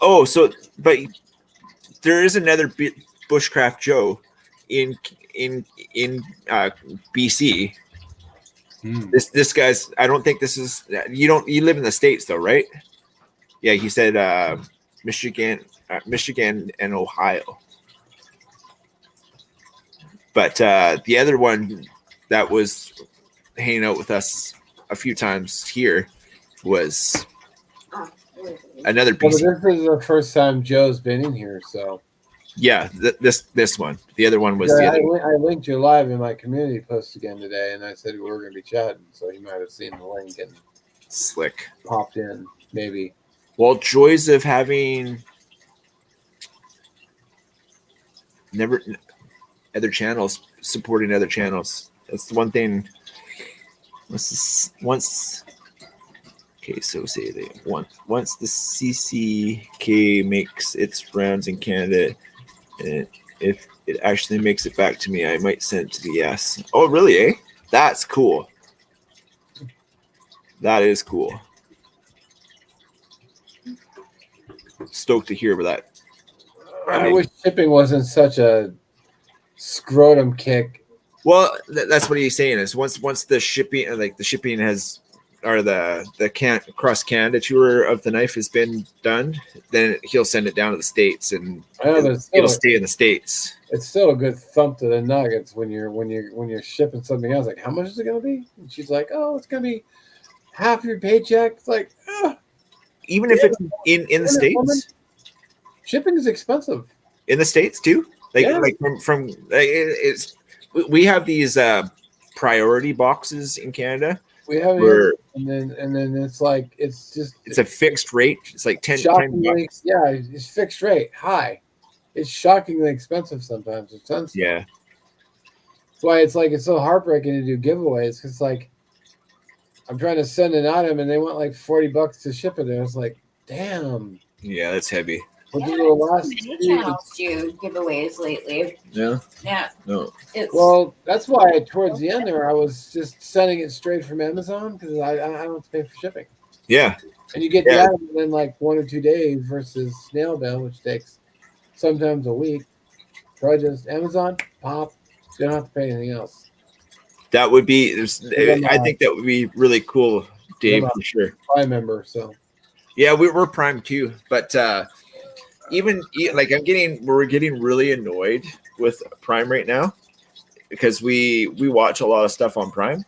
Oh, so but there is another Bushcraft Joe in BC. This guy's. I don't think this is. You live in the States though, right? Yeah, he said Michigan and Ohio. But the other one that was hanging out with us a few times here was another BC. Well, this is the first time Joe's been in here, so yeah, this one. The other one was yeah, the other. I linked you live in my community post again today, and I said we were going to be chatting, so you might have seen the link and slick popped in, maybe. Well, joys of having other channels, supporting other channels. That's the one thing. Okay, so say they once the CCK makes its rounds in Canada, and if it actually makes it back to me, I might send it to the S. Oh, really? Eh? That's cool. That is cool. Stoked to hear about that. I wish shipping wasn't such a scrotum kick. Well, that's what he's saying is once the shipping, like the shipping has, or the cross Canada tour of the knife has been done, then he'll send it down to the States, and it'll stay in the States. It's still a good thump to the nuggets when you're shipping something else. Like, how much is it going to be? And she's like, oh, it's going to be half your paycheck. It's like, even if it's in the States, shipping is expensive in the States too. Like from it's we have these priority boxes in Canada. We have and then it's like it's a fixed rate. It's like 10 bucks. Yeah, it's fixed rate, high. It's shockingly expensive sometimes. It's sensitive. Yeah. That's why it's so heartbreaking to do giveaways. Because like I'm trying to send an item and they want like $40 to ship it there. It's like, damn. Yeah, that's heavy. Many channels do giveaways lately. Yeah. Yeah. No. Well, that's why towards the end there, I was just sending it straight from Amazon because I don't have to pay for shipping. Yeah. And you get the item in like 1 or 2 days versus snail mail, which takes sometimes a week. So I just Amazon, pop, you don't have to pay anything else. That would be. I'm, I think that would be really cool, Dave, for sure. Prime member, so Yeah, we're Prime too, but even like we're getting really annoyed with Prime right now because we watch a lot of stuff on Prime,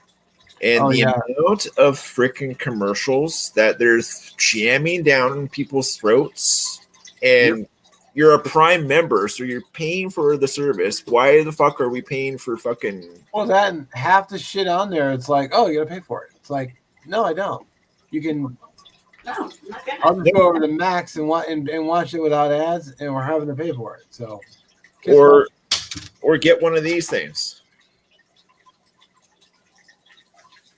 and the amount of freaking commercials that there's jamming down people's throats, and you're a Prime member, so you're paying for the service. Why the fuck are we paying for fucking? Well, that and half the shit on there, it's like, oh, you gotta pay for it. It's like, no, I don't. You can. No, I'll just go over to Max and watch it without ads, and we're having to pay for it. So, or get one of these things.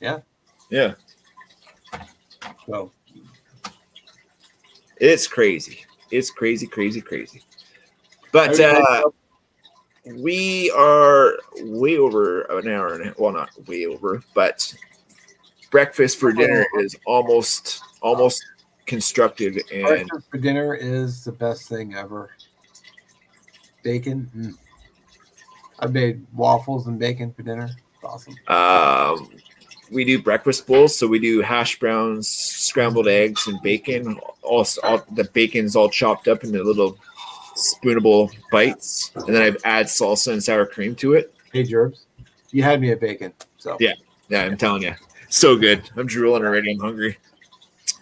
Yeah. So it's crazy. It's crazy. But we are way over an hour and well, not way over, but breakfast for dinner is almost constructed. And breakfast for dinner is the best thing ever. Bacon. I've made waffles and bacon for dinner. It's awesome. We do breakfast bowls, so we do hash browns, scrambled eggs, and bacon. All the bacon's all chopped up into little spoonable bites, and then I add salsa and sour cream to it. Hey, Gerbs, you had me at bacon, so yeah, I'm telling you, so good. I'm drooling already. I'm hungry.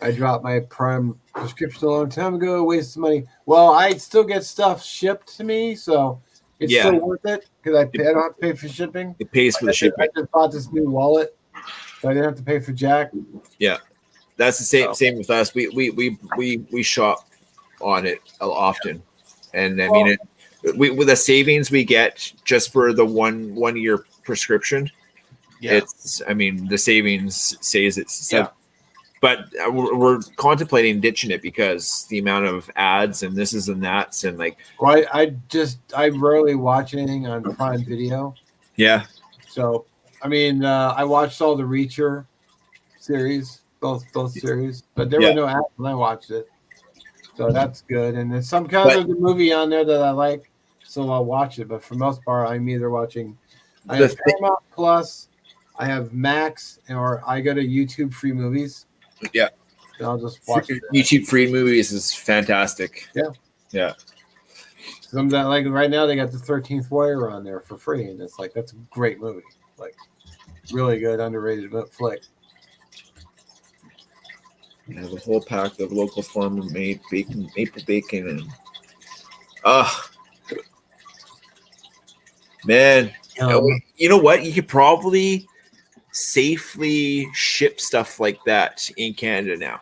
I dropped my Prime prescription a long time ago. Wasted money. Well, I still get stuff shipped to me, so it's still worth it because I don't have to pay for shipping. It pays for the shipping. I just bought this new wallet, so I didn't have to pay for Jack. Yeah, that's the same with us. We shop on it often, and I mean with the savings we get just for the one year prescription. Yeah, it's the savings says it's. Yeah. But we're contemplating ditching it because the amount of ads and this is and that's and like. Well, I rarely watch anything on Prime Video. Yeah. So I watched all the Reacher series, both series, but there were no ads when I watched it, so that's good. And there's some kind of movie on there that I like, so I'll watch it. But for the most part, I'm either watching. I have Paramount Plus, I have Max, or I go to YouTube Free Movies. Yeah, and I'll just watch it. YouTube Free Movies is fantastic. Yeah. Some that like right now they got the 13th Warrior on there for free, and it's like that's a great movie, like really good underrated flick. Yeah, the whole pack of local farmer made bacon, maple bacon, and man, you know what? You could probably safely ship stuff like that in Canada now,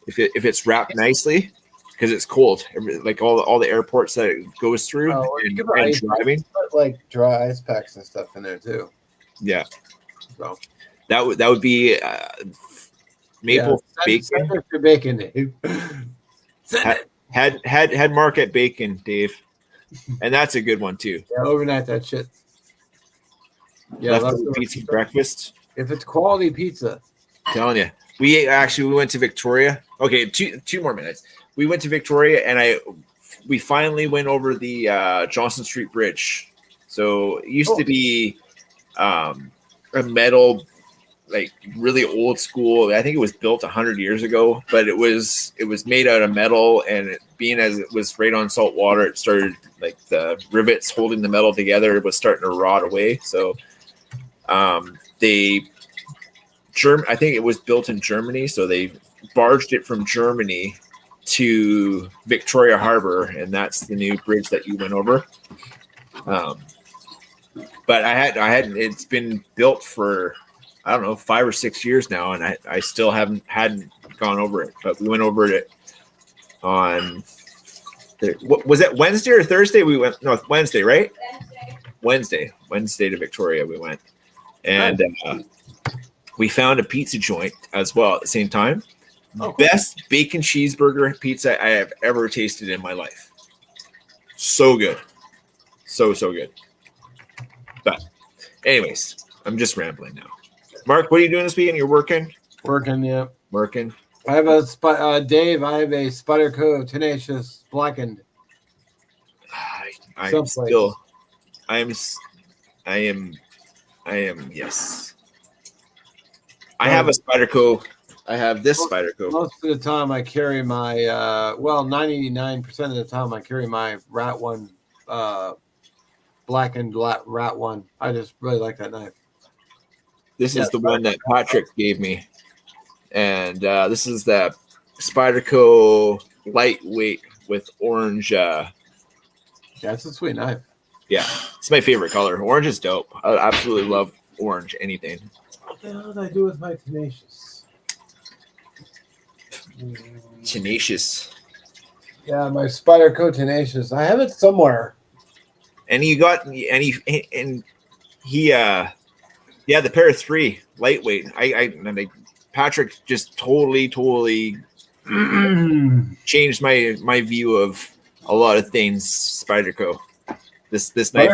if it's wrapped nicely, because it's cold. Like all the airports that it goes through and driving, like dry ice packs and stuff in there too. Yeah, so that would be maple bacon. Your bacon, Dave. had Mark at bacon, Dave, and that's a good one too. Yeah, overnight that shit. Yeah, pizza breakfast. If it's quality pizza, I'm telling you, we went to Victoria. Okay, two more minutes. We went to Victoria, and we finally went over the Johnson Street Bridge. So it used to be a metal, like really old school. I think it was built 100 years ago, but it was made out of metal, and being as it was right on salt water, it started like the rivets holding the metal together was starting to rot away. So I think it was built in Germany, so they barged it from Germany to Victoria Harbor, and that's the new bridge that you went over. But it's been built for I don't know 5 or 6 years now, and I still hadn't gone over it. But we went over it on was it Wednesday or Thursday? We went Wednesday, right? Wednesday to Victoria we went, and we found a pizza joint as well at the same time. Best bacon cheeseburger pizza I have ever tasted in my life. So good, so good. But anyways, I'm just rambling now. Mark, what are you doing this weekend? You're working? Working, yeah. Working. I have Dave. I have a Sputter Cove Tenacious Blackened. I am I am. Yes. I have a Spyderco. I have this Spyderco. Most of the time, I carry my 99% of the time, I carry my Rat One, black and black Rat One. I just really like that knife. This is the one that Patrick gave me, and this is the Spyderco lightweight with orange. Yeah, it's a sweet knife. Yeah, it's my favorite color. Orange is dope. I absolutely love orange. Anything. What the hell did I do with my Tenacious? Tenacious. Yeah, my Spyderco Tenacious. I have it somewhere. And he the pair of 3 lightweight. I mean, Patrick just totally changed my view of a lot of things. Spyderco. This knife.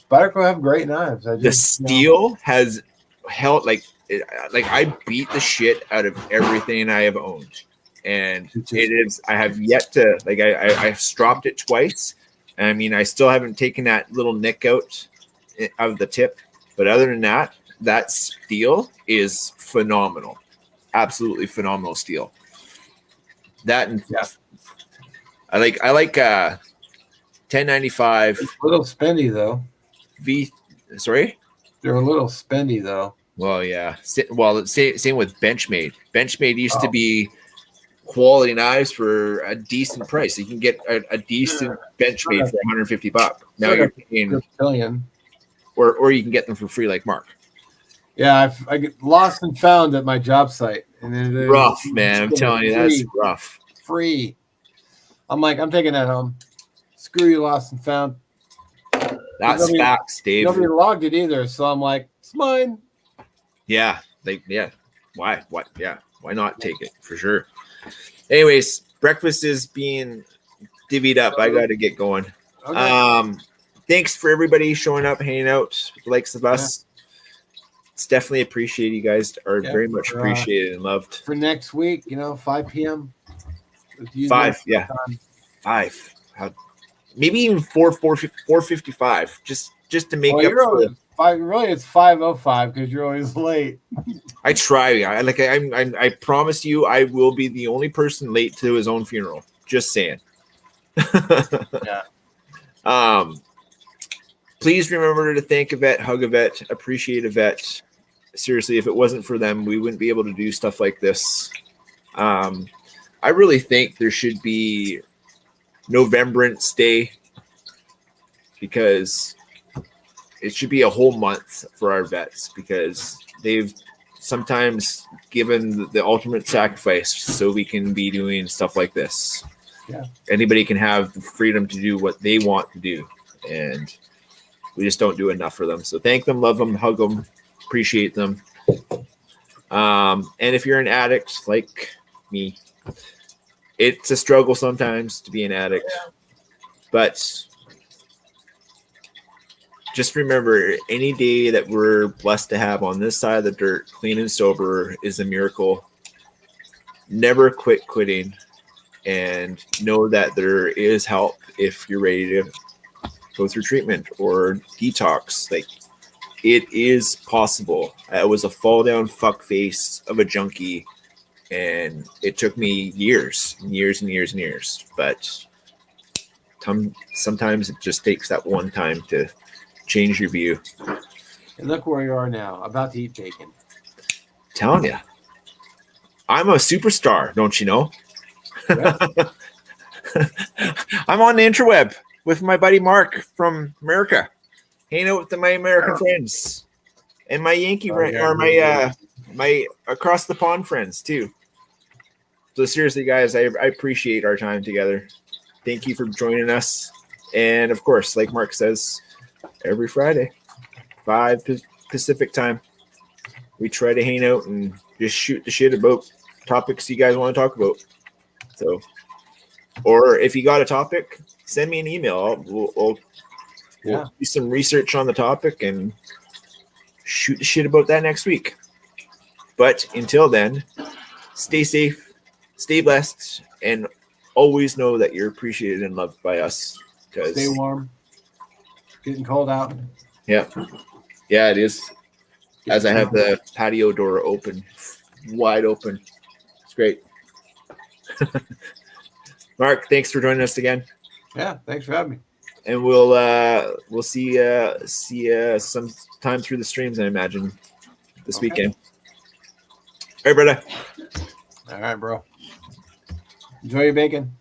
Spyderco have great knives. The steel has held like I beat the shit out of everything I have owned, and it is. I have yet to I've stropped it twice. I mean, I still haven't taken that little nick out of the tip, but other than that, that steel is phenomenal. Absolutely phenomenal steel. That and I like 1095. It's a little spendy though. Sorry? They're a little spendy though. Well, yeah. Well, same with Benchmade. Benchmade used to be quality knives for a decent price. You can get a decent Benchmade for $150. Now you're paying $1 or you can get them for free like Mark. Yeah, I get lost and found at my job site. And then rough, man. I'm telling you, that's rough. Free. I'm taking that home. Screw you, lost and found. That's facts, Dave. Nobody logged it either, so I'm like, it's mine. Yeah, Why? What? Yeah, why not take it for sure? Anyways, breakfast is being divvied up. I got to get going. Okay. Thanks for everybody showing up, hanging out, likes of us. Yeah. It's definitely appreciated. You guys are very much appreciated and loved. For next week, 5 p.m. 5, yeah. 5. Maybe even 4:55. Just to make up for really, it's 5:05 because you're always late. I try. I promise you, I will be the only person late to his own funeral. Just saying. Yeah. Please remember to thank a vet, hug a vet, appreciate a vet. Seriously, if it wasn't for them, we wouldn't be able to do stuff like this. I really think there should be Novembrance Day, because it should be a whole month for our vets, because they've sometimes given the ultimate sacrifice so we can be doing stuff like this. Yeah. Anybody can have the freedom to do what they want to do, and we just don't do enough for them. So thank them, love them, hug them, appreciate them. And if you're an addict like me, it's a struggle sometimes to be an addict, but just remember, any day that we're blessed to have on this side of the dirt, clean and sober, is a miracle. Never quit quitting, and know that there is help if you're ready to go through treatment or detox. It is possible. I was a fall down fuck face of a junkie, and it took me years. But sometimes it just takes that one time to change your view. And look where you are now, about to eat bacon. Telling you, I'm a superstar, don't you know? Yeah. I'm on the interweb with my buddy Mark from America, hanging out with my American friends and my Yankee my across the pond friends too. So seriously, guys, I appreciate our time together. Thank you for joining us, and of course, like Mark says, every Friday, 5 Pacific time, we try to hang out and just shoot the shit about topics you guys want to talk about. So, or if you got a topic, send me an email. We'll do some research on the topic and shoot the shit about that next week. But until then, stay safe, stay blessed, and always know that you're appreciated and loved by us. Stay warm. Getting cold out. Yeah. Yeah, it is. As I have the patio door open, wide open. It's great. Mark, thanks for joining us again. Yeah, thanks for having me. And we'll see sometime through the streams, I imagine, this weekend. All right, brother. All right, bro. Enjoy your bacon.